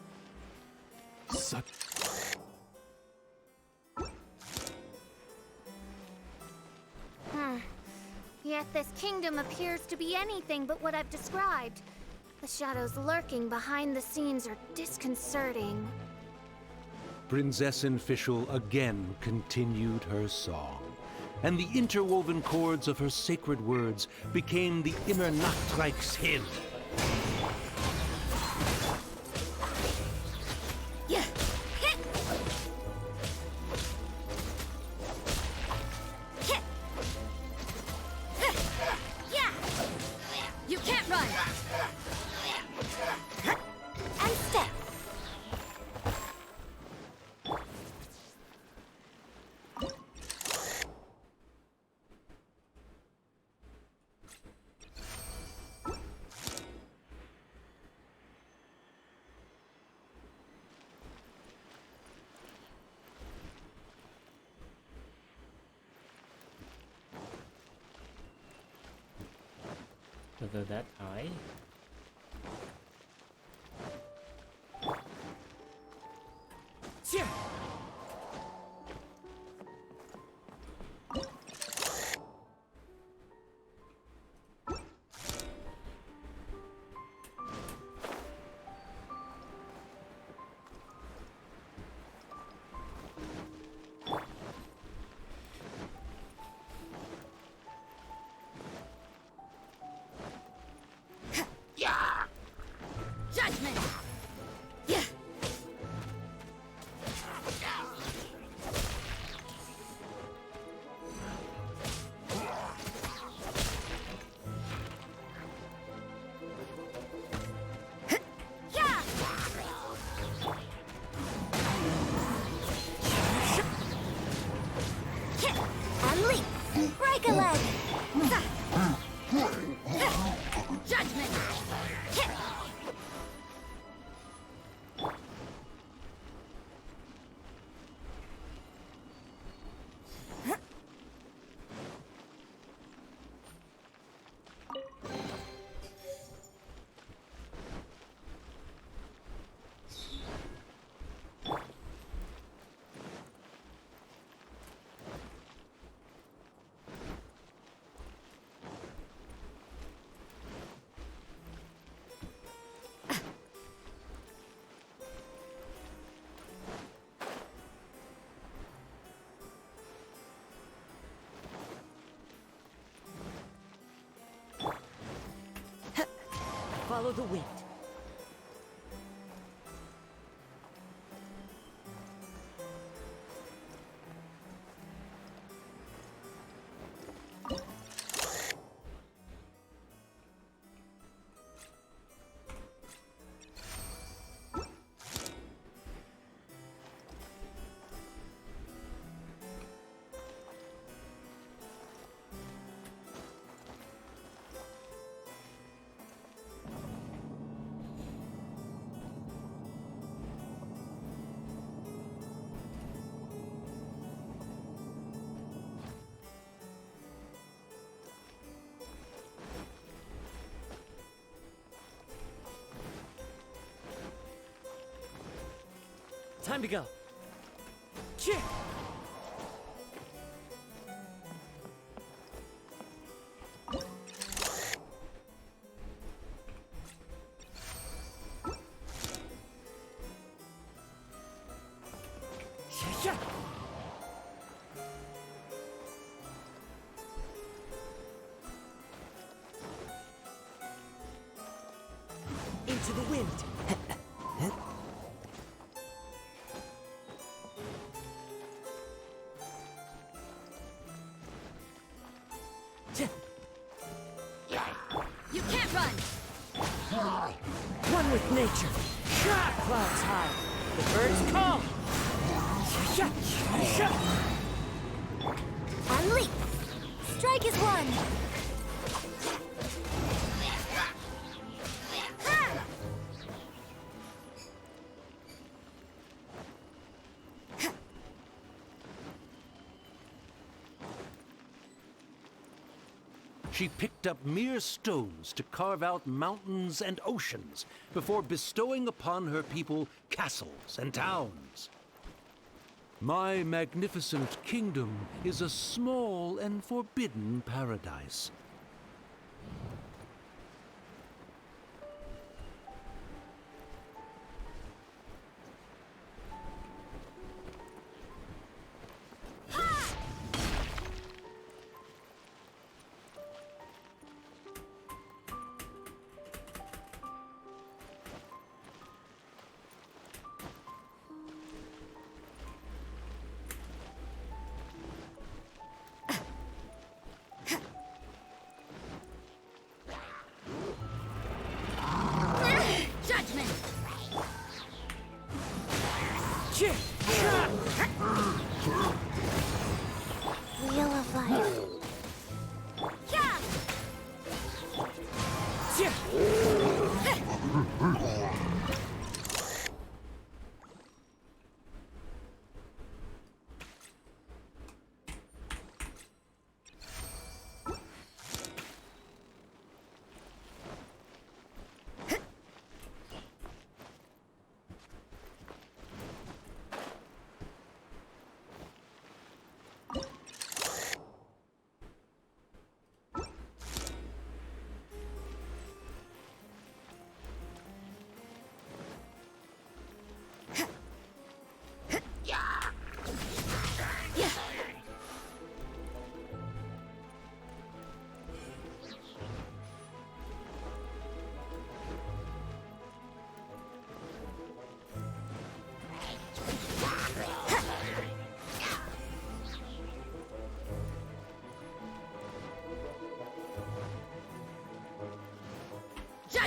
Yet this kingdom appears to be anything but what I've described. The shadows lurking behind the scenes are disconcerting. Prinzessin Fischl again continued her song, and the interwoven chords of her sacred words became the Immernachtreich's hymn. Yeah. To go that high. Judgment! Yeah. Unleash! Break a leg! Judgment! Follow the wind. Time to go. Into the wind. You can't run! One with nature. Clouds high. The birds come. Unleash! Strike is one! She picked up mere stones to carve out mountains and oceans before bestowing upon her people castles and towns. My magnificent kingdom is a small and forbidden paradise.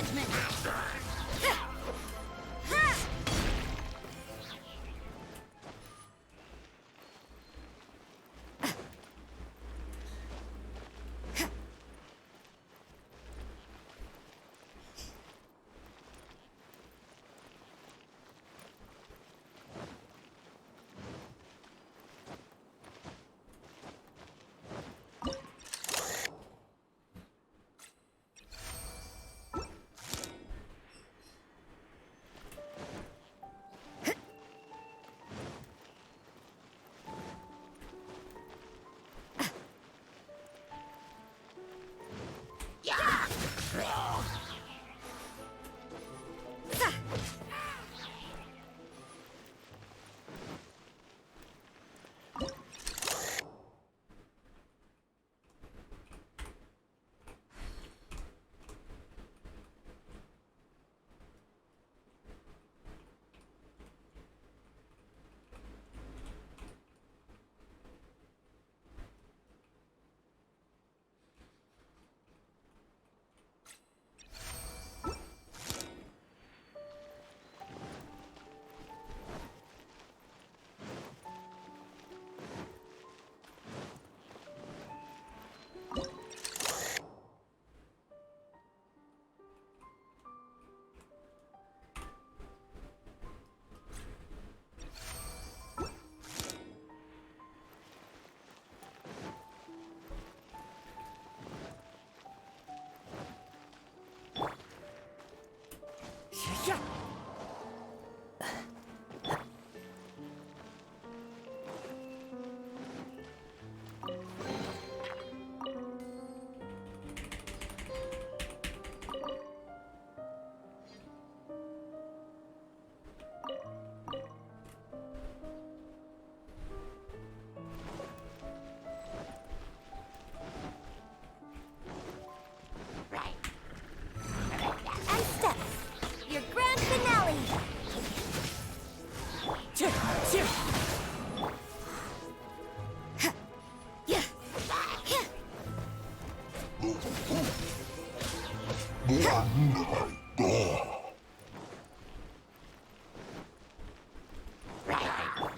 judgment!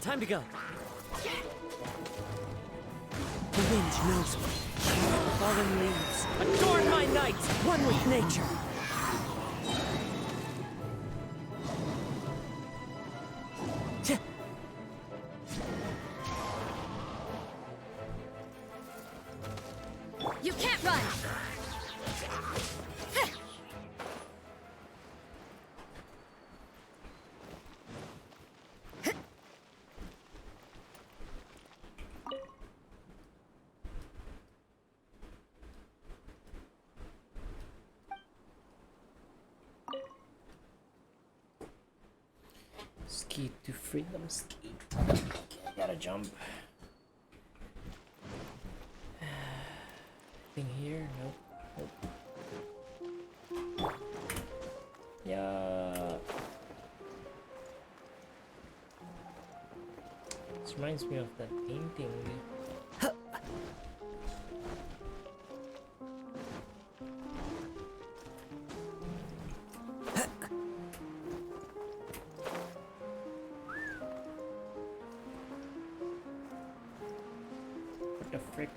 Time to go. The wind knows me. Fallen leaves, adorn my night, one with nature. You can't run! Skate to freedom, skate. Okay, I gotta jump. Thing here? Nope. Nope. Yeah. This reminds me of that painting. What the frick?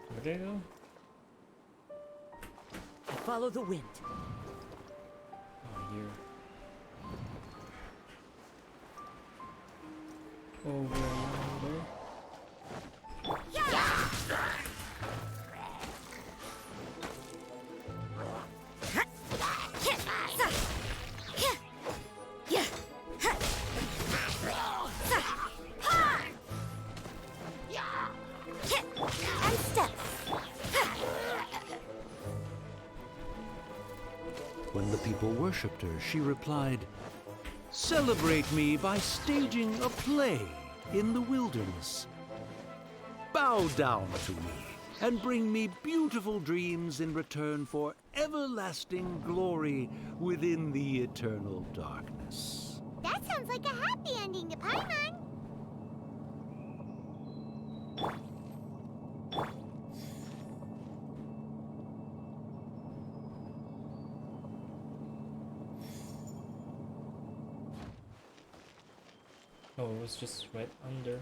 Where'd they go? I follow the wind. Oh, here. Over yonder. And step. When the people worshipped her, she replied, "Celebrate me by staging a play in the wilderness. Bow down to me and bring me beautiful dreams in return for everlasting glory within the eternal darkness." That sounds like a happy ending to Paimon. Oh, it was just right under.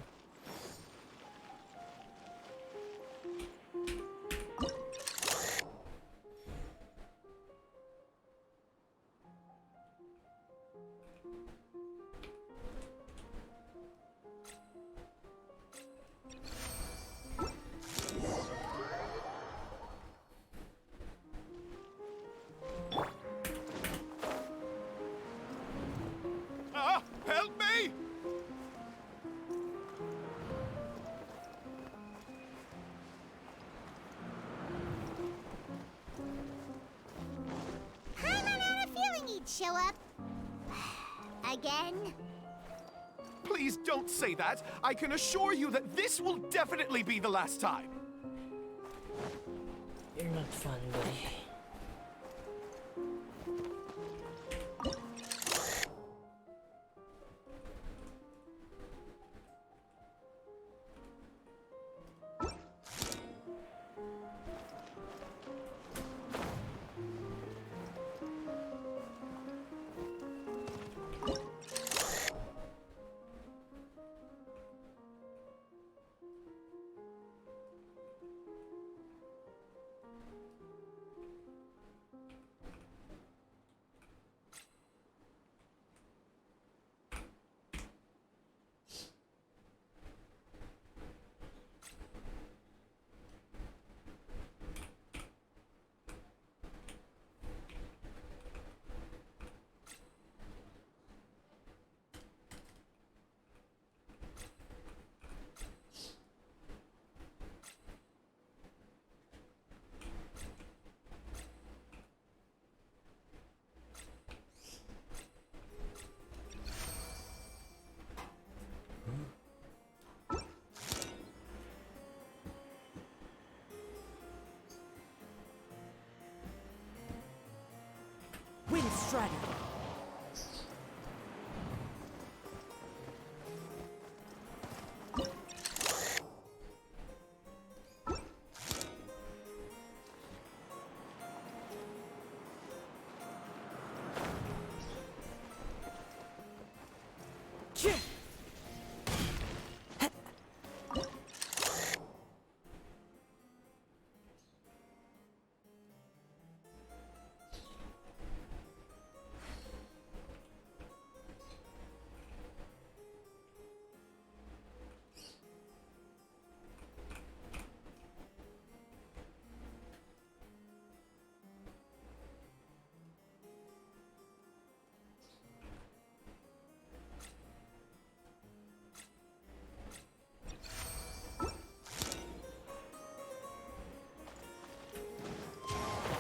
Ah! Help me! Paimon had a feeling he'd show up. Again? Please don't say that. I can assure you that this will definitely be the last time. You're not fun, buddy. Wind Strider.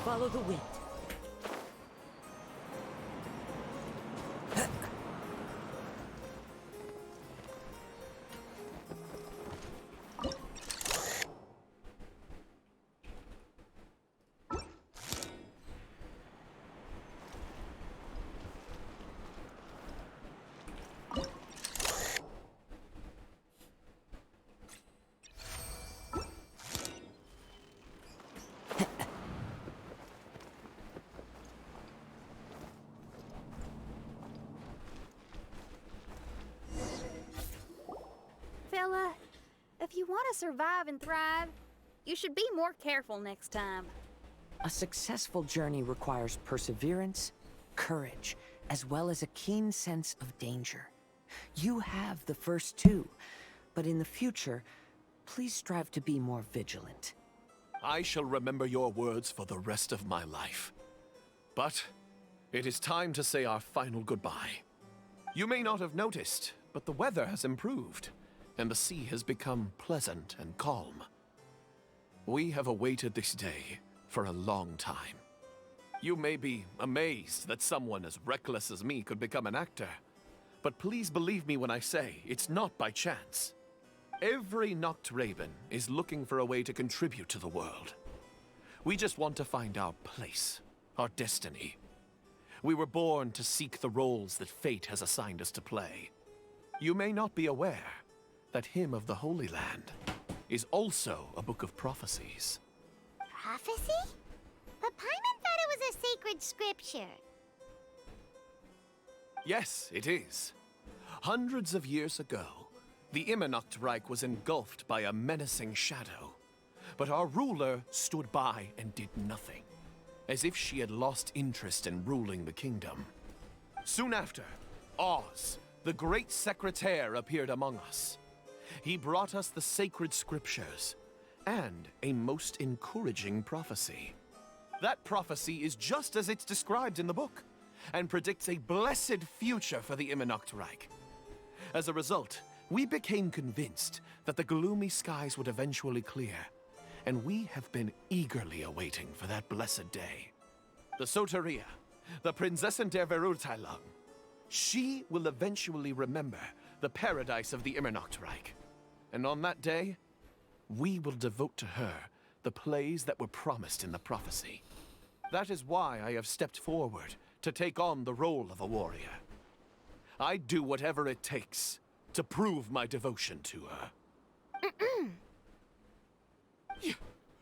Follow the wind. gotta survive and thrive. You should be more careful next time. A successful journey requires perseverance, courage, as well as a keen sense of danger. You have the first two, but in the future, please strive to be more vigilant. I shall remember your words for the rest of my life. But it is time to say our final goodbye. You may not have noticed, but the weather has improved, and the sea has become pleasant and calm. We have awaited this day for a long time. You may be amazed that someone as reckless as me could become an actor, but please believe me when I say it's not by chance. Every Noct Raven is looking for a way to contribute to the world. We just want to find our place, our destiny. We were born to seek the roles that fate has assigned us to play. You may not be aware that Hymn of the Holy Land is also a book of prophecies. Prophecy? But Paimon thought it was a sacred scripture. Yes, it is. Hundreds of years ago, the Immernacht Reich was engulfed by a menacing shadow. But our ruler stood by and did nothing, as if she had lost interest in ruling the kingdom. Soon after, Oz, the great secretaire, appeared among us. He brought us the sacred scriptures and a most encouraging prophecy. That prophecy is just as it's described in the book, and predicts a blessed future for the Immernacht Reich. As a result, we became convinced that the gloomy skies would eventually clear, and we have been eagerly awaiting for that blessed day. The Soteria, the Prinzessin der Verurteilung, she will eventually remember the paradise of the Immernacht Reich. And on that day, we will devote to her the plays that were promised in the prophecy. That is why I have stepped forward to take on the role of a warrior. I'd do whatever it takes to prove my devotion to her.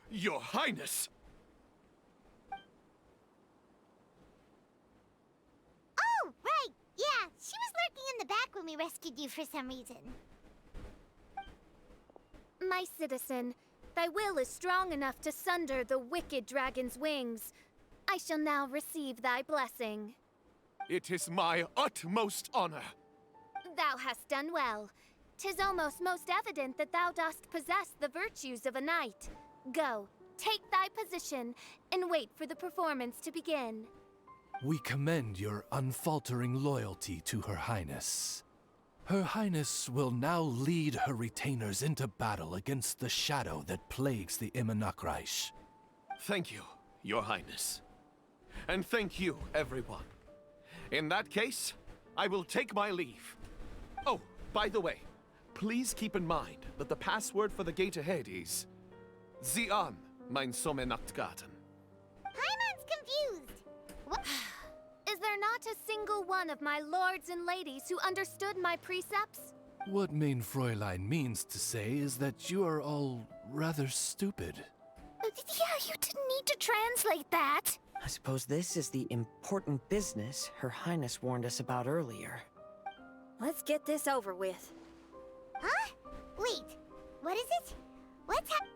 Your Highness! Oh, right! Yeah, she was lurking in the back when we rescued you for some reason. My citizen, thy will is strong enough to sunder the wicked dragon's wings. I shall now receive thy blessing. It is my utmost honor. Thou hast done well. 'Tis almost most evident that thou dost possess the virtues of a knight. Go, take thy position, and wait for the performance to begin. We commend your unfaltering loyalty to Her Highness. Her Highness will now lead her retainers into battle against the shadow that plagues the Immernacht Reich. Thank you, Your Highness. And thank you, everyone. In that case, I will take my leave. Oh, by the way, please keep in mind that the password for the gate ahead is Zian, mein Sommernachtgarten. Paimon's confused. What? Is there not a single one of my lords and ladies who understood my precepts? What mein Fräulein means to say is that you are all rather stupid. Yeah, you didn't need to translate that. I suppose this is the important business Her Highness warned us about earlier. Let's get this over with. Huh? Wait, what is it? What's happening?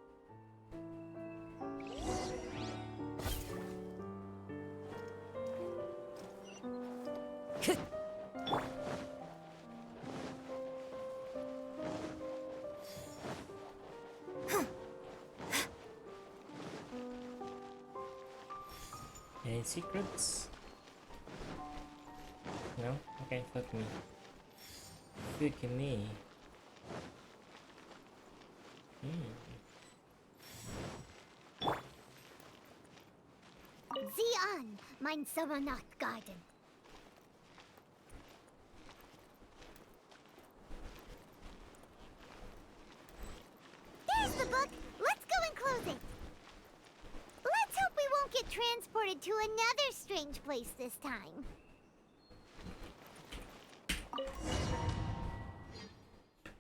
Any secrets? No? Okay, fuck me. Fuck me. Zian, mein Sommernachtgarten. There's the book. Let's go and close it. Let's hope we won't get transported to another strange place this time.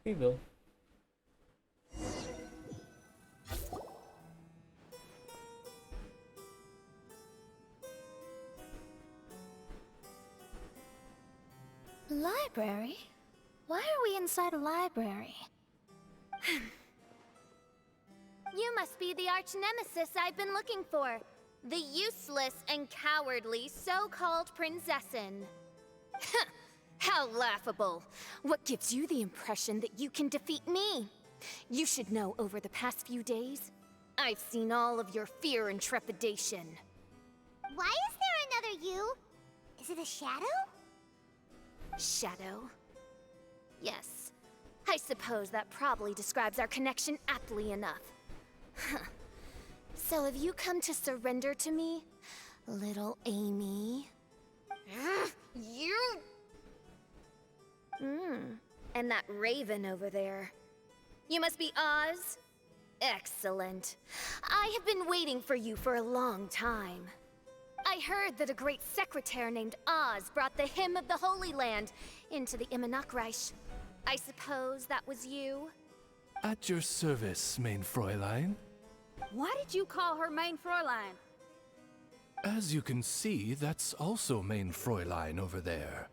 We will. Library? Why are we inside a library? You must be the arch-nemesis I've been looking for. The useless and cowardly so-called Prinzessin. How laughable. What gives you the impression that you can defeat me? You should know over the past few days, I've seen all of your fear and trepidation. Why is there another you? Is it a shadow? Shadow? Yes. I suppose that probably describes our connection aptly enough. So have you come to surrender to me, little Amy? You! And that raven over there. You must be Oz? Excellent. I have been waiting for you for a long time. I heard that a great secretary named Oz brought the Hymn of the Holy Land into the Immernachtreich. I suppose that was you? At your service, mein Fräulein. Why did you call her main Fräulein? As you can see, that's also mein Fräulein over there.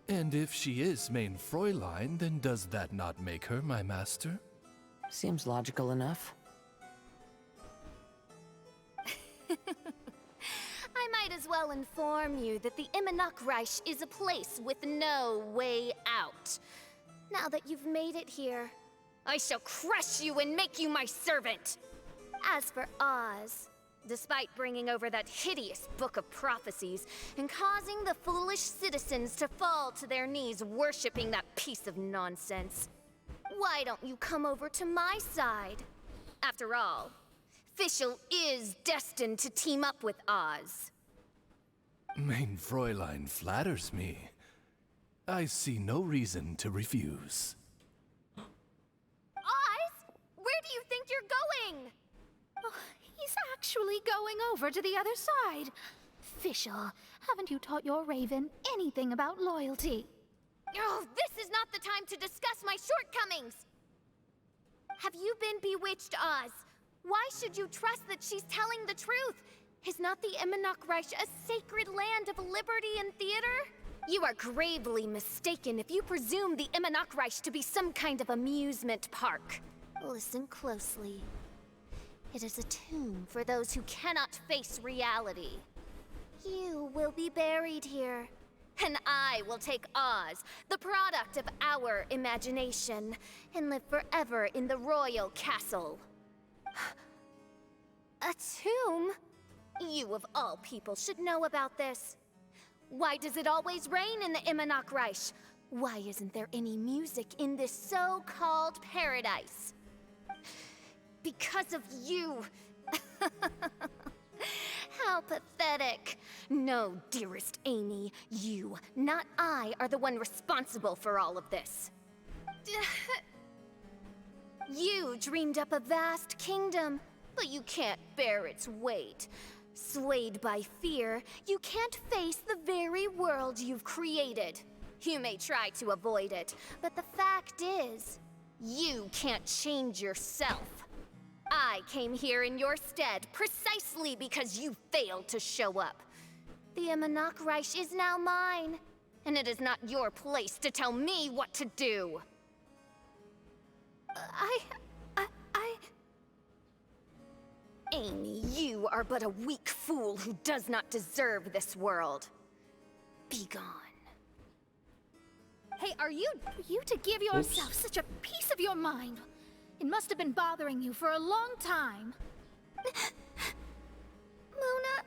And if she is mein Fräulein, then does that not make her my master? Seems logical enough. I might as well inform you that the Immernachtreich is a place with no way out. Now that you've made it here, I shall crush you and make you my servant. As for Oz, despite bringing over that hideous book of prophecies and causing the foolish citizens to fall to their knees worshipping that piece of nonsense, why don't you come over to my side? After all, Fischl is destined to team up with Oz. Mein Fräulein flatters me. I see no reason to refuse. Oz? Where do you think you're going? Oh, he's actually going over to the other side. Fischl, haven't you taught your raven anything about loyalty? Oh, this is not the time to discuss my shortcomings! Have you been bewitched, Oz? Why should you trust that she's telling the truth? Is not the Immernachtreich a sacred land of liberty and theater? You are gravely mistaken if you presume the Immernachtreich to be some kind of amusement park. Listen closely. It is a tomb for those who cannot face reality. You will be buried here, and I will take Oz, the product of our imagination, and live forever in the royal castle. A tomb? You of all people should know about this. Why does it always rain in the Immernachtreich? Why isn't there any music in this so-called paradise? Because of you. How pathetic. No, dearest Amy, you, not I, are the one responsible for all of this. You dreamed up a vast kingdom, but you can't bear its weight. Swayed by fear, you can't face the very world you've created. You may try to avoid it, but the fact is, you can't change yourself. I came here in your stead precisely because you failed to show up. The Immernachtreich is now mine, and it is not your place to tell me what to do. Amy, you are but a weak fool who does not deserve this world. Be gone. Hey, are you to give yourself such a piece of your mind? It must have been bothering you for a long time. Mona.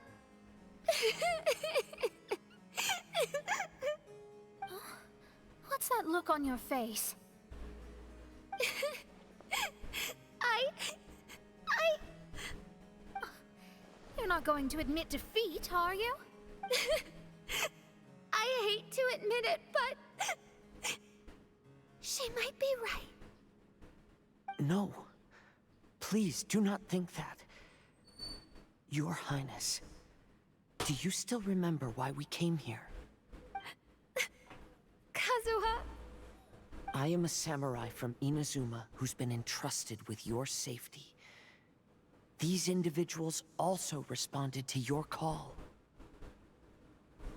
What's that look on your face? You're not going to admit defeat, are you? I hate to admit it, but she might be right. No. Please do not think that. Your Highness, do you still remember why we came here? Kazuha? I am a samurai from Inazuma who's been entrusted with your safety. These individuals also responded to your call.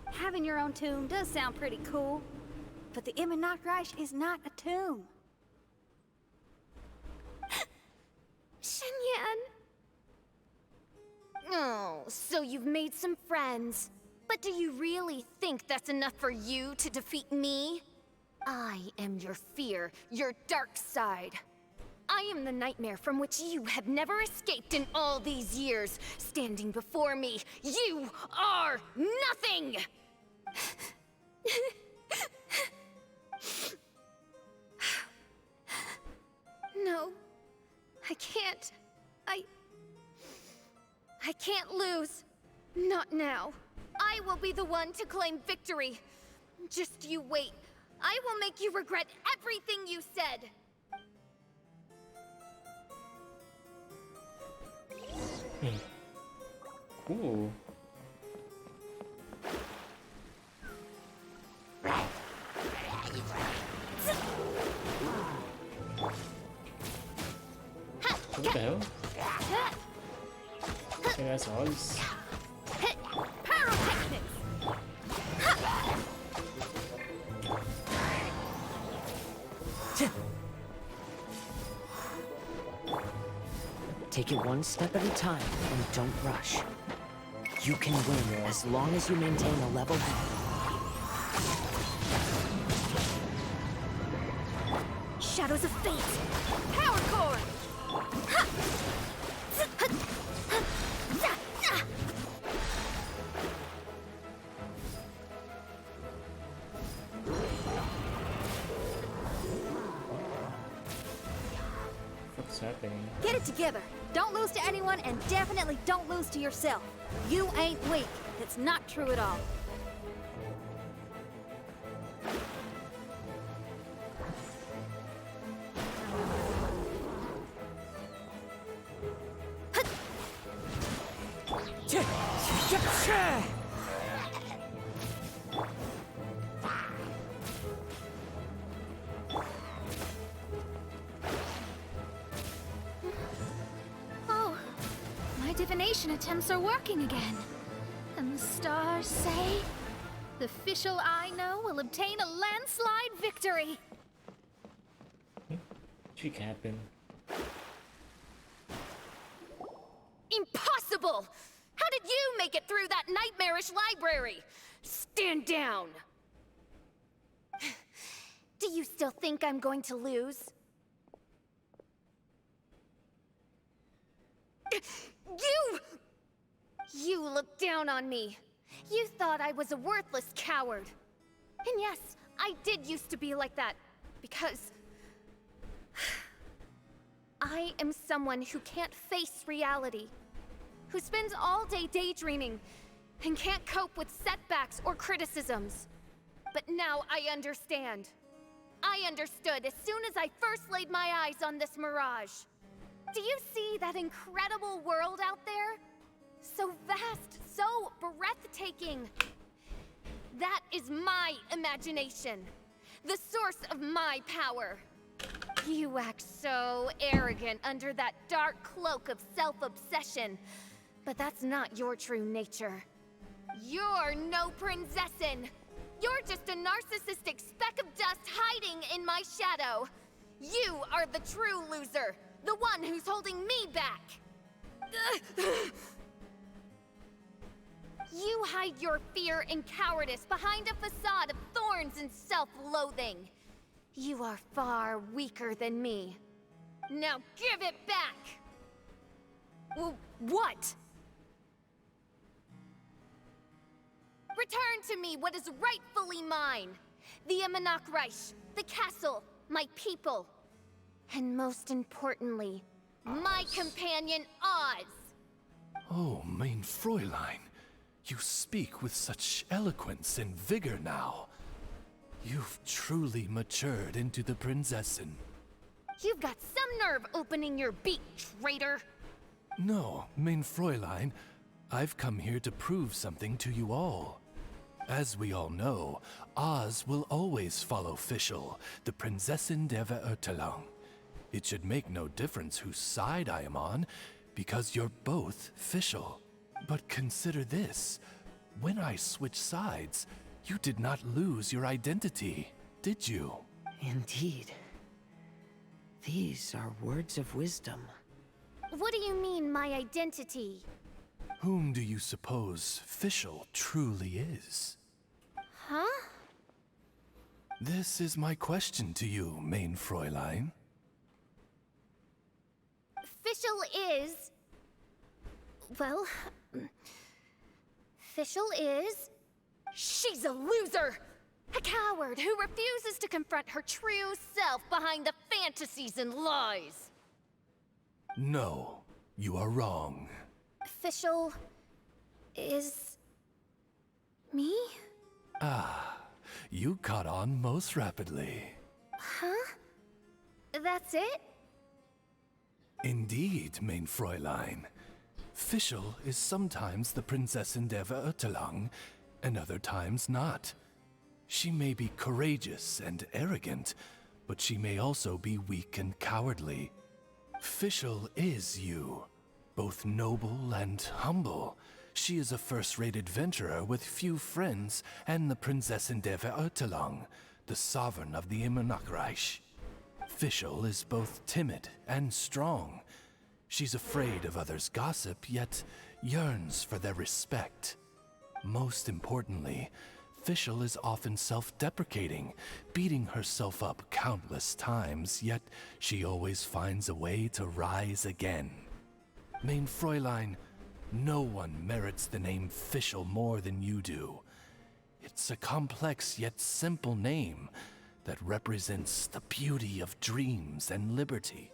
Having your own tomb does sound pretty cool, but the Immernachtreich is not a tomb. Shenyan! Oh, so you've made some friends. But do you really think that's enough for you to defeat me? I am your fear, your dark side. I am the nightmare from which you have never escaped in all these years. Standing before me, you are nothing! No, I can't. I can't lose. Not now. I will be the one to claim victory. Just you wait. I will make you regret everything you said. Cool. What the hell? Okay, that's all. Take it one step at a time and don't rush. You can win as long as you maintain a level head. Shadows of Fate! Power Core! What's happening? Get it together. Don't lose to anyone, and definitely don't lose to yourself. You ain't weak. That's not true at all. Oh, my divination attempts are working again. And the stars say the Fischl I know will obtain a landslide victory. Should happen. Impossible! How did you make it through that nightmarish library? Stand down! Do you still think I'm going to lose? You looked down on me. You thought I was a worthless coward. And yes, I did used to be like that, because I am someone who can't face reality, who spends all day daydreaming and can't cope with setbacks or criticisms. But now I understand. I understood as soon as I first laid my eyes on this mirage. Do you see that incredible world out there? So vast, so breathtaking. That is my imagination, the source of my power. You act so arrogant under that dark cloak of self-obsession, but that's not your true nature. You're no princessin. You're just a narcissistic speck of dust hiding in my shadow. You are the true loser, the one who's holding me back. You hide your fear and cowardice behind a facade of thorns and self-loathing. You are far weaker than me. Now give it back! What? Return to me what is rightfully mine. The Imanok Reich, the castle, my people. And most importantly, my companion Oz. Oh, mein Fräulein. You speak with such eloquence and vigor now. You've truly matured into the Prinzessin. You've got some nerve opening your beak, traitor! No, mein Fräulein, I've come here to prove something to you all. As we all know, Oz will always follow Fischl, the Prinzessin der Verurteilung. It should make no difference whose side I am on, because you're both Fischl. But consider this. When I switched sides, you did not lose your identity, did you? Indeed. These are words of wisdom. What do you mean, my identity? Whom do you suppose Fischl truly is? Huh? This is my question to you, main Fräulein. Fischl is... Well... Fischl is... She's a loser! A coward who refuses to confront her true self behind the fantasies and lies! No, you are wrong. Fischl... is... me? Ah, you caught on most rapidly. Huh? That's it? Indeed, main Fräulein. Fischl is sometimes the Prinzessin der Verurteilung, and other times not. She may be courageous and arrogant, but she may also be weak and cowardly. Fischl is you, both noble and humble. She is a first-rate adventurer with few friends and the Prinzessin der Verurteilung, the sovereign of the Immernachtreich. Fischl is both timid and strong. She's afraid of others' gossip, yet yearns for their respect. Most importantly, Fischl is often self-deprecating, beating herself up countless times, yet she always finds a way to rise again. Main Fräulein, no one merits the name Fischl more than you do. It's a complex yet simple name that represents the beauty of dreams and liberty.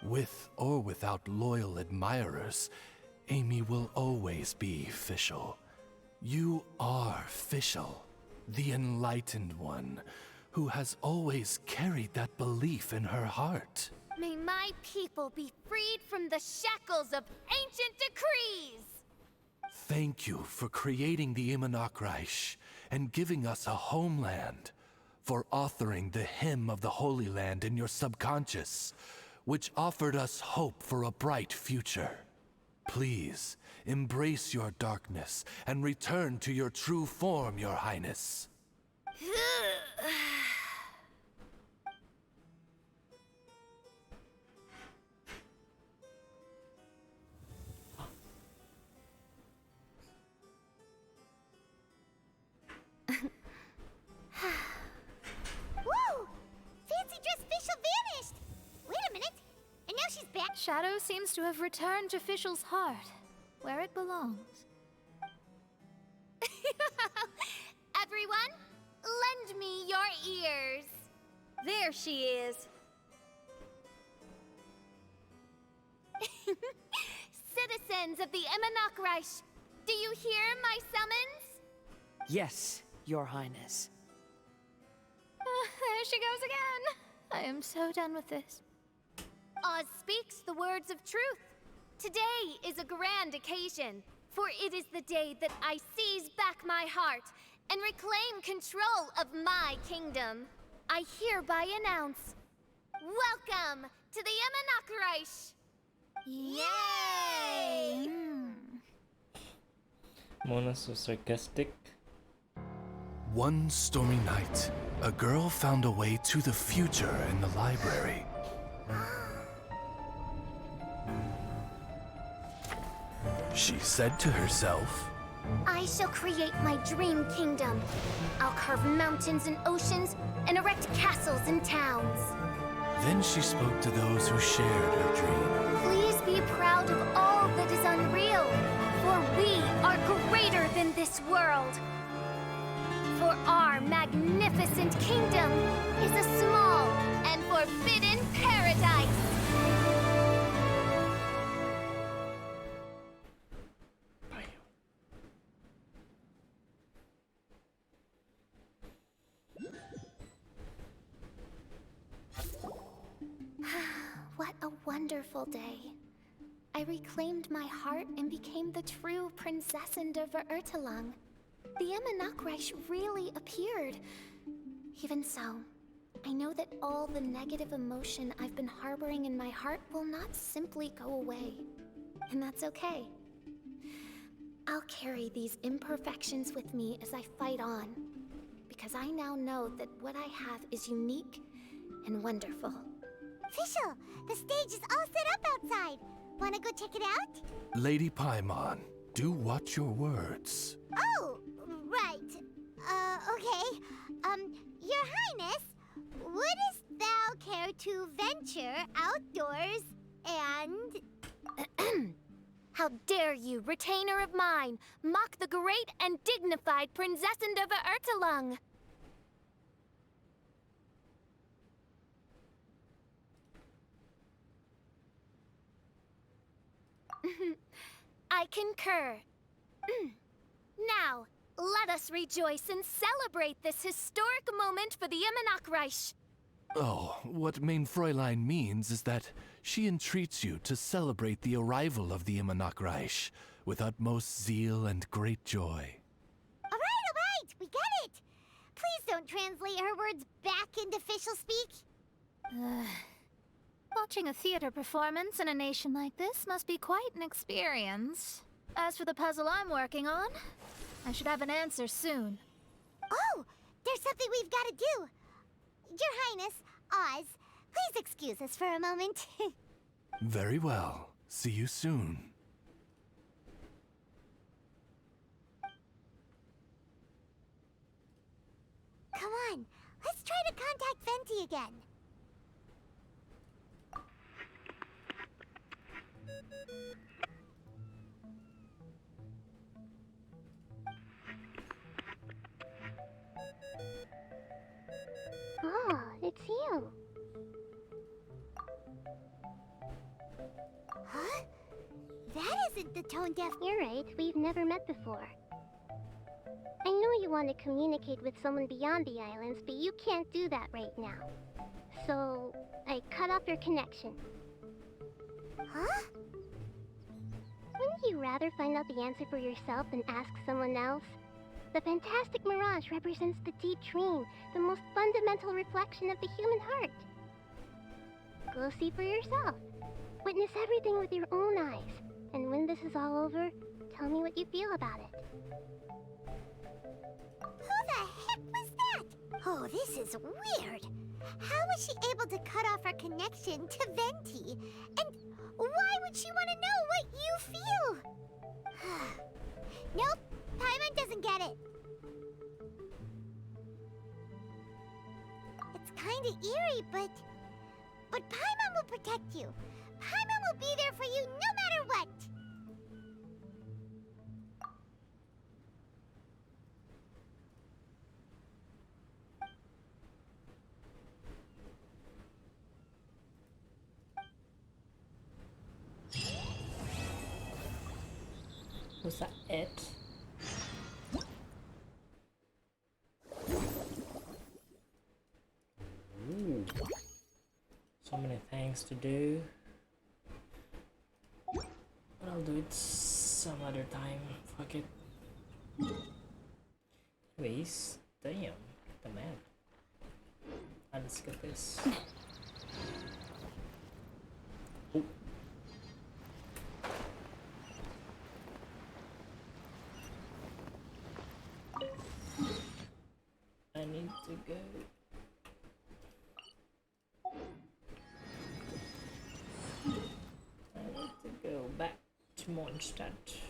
With or without loyal admirers, Amy will always be Fischl. You are Fischl, the enlightened one, who has always carried that belief in her heart. May my people be freed from the shackles of ancient decrees! Thank you for creating the Immernachtreich and giving us a homeland, for authoring the hymn of the Holy Land in your subconscious, which offered us hope for a bright future. Please, embrace your darkness and return to your true form, Your Highness. Whoa! Fancy dress Fischl vanished! Wait a minute, and now she's back. Shadow seems to have returned to Fischl's heart, where it belongs. Everyone, lend me your ears. There she is. Citizens of the Immernachtreich, do you hear my summons? Yes, Your Highness. There she goes again. I am so done with this. Oz speaks the words of truth. Today is a grand occasion, for it is the day that I seize back my heart and reclaim control of my kingdom. I hereby announce, welcome to the Immernachtreich! Yay! Mona's so sarcastic. One stormy night, a girl found a way to the future in the library. She said to herself, I shall create my dream kingdom. I'll carve mountains and oceans and erect castles and towns. Then she spoke to those who shared her dream. Please be proud of all that is unreal, for we are greater than this world. For our magnificent kingdom is a small and forbidden paradise. What a wonderful day. I reclaimed my heart and became the true Prinzessin der Verurteilung. The Immernachtreich really appeared. Even so, I know that all the negative emotion I've been harboring in my heart will not simply go away. And that's okay. I'll carry these imperfections with me as I fight on, because I now know that what I have is unique and wonderful. Fischl, the stage is all set up outside. Wanna go check it out? Lady Paimon, do watch your words. Oh, right. Okay. Your Highness, wouldst thou care to venture outdoors and... How dare you, retainer of mine, mock the great and dignified Prinzessin of Ertelung! I concur. Now, let us rejoice and celebrate this historic moment for the Immanok Reich. Oh, what Mein Fräulein means is that she entreats you to celebrate the arrival of the Immanok Reich with utmost zeal and great joy. All right, we get it. Please don't translate her words back into Fischl speak. Watching a theater performance in a nation like this must be quite an experience. As for the puzzle I'm working on, I should have an answer soon. Oh, there's something we've got to do. Your Highness, Oz, please excuse us for a moment. Very well. See you soon. Come on, let's try to contact Venti again. Oh, it's you. Huh? That isn't the tone deaf. You're right, we've never met before. I know you want to communicate with someone beyond the islands, but you can't do that right now. So, I cut off your connection. Huh? Wouldn't you rather find out the answer for yourself than ask someone else? The fantastic mirage represents the deep dream, the most fundamental reflection of the human heart. Go see for yourself. Witness everything with your own eyes. And when this is all over, tell me what you feel about it. Who the heck was that? Oh, this is weird. How was she able to cut off her connection to Venti? And why would she want to know what you feel? Nope, Paimon doesn't get it. It's kinda eerie, but Paimon will protect you. Paimon will be there for you no matter what. Was that it? Ooh. So many things to do. But I'll do it some other time. Fuck it. Anyways, damn, the map. Let's get this. Oh. I need to go. I need to go back to Mondstadt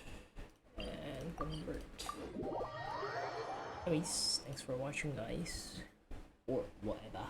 and convert. Anyways, thanks for watching, guys, or whatever.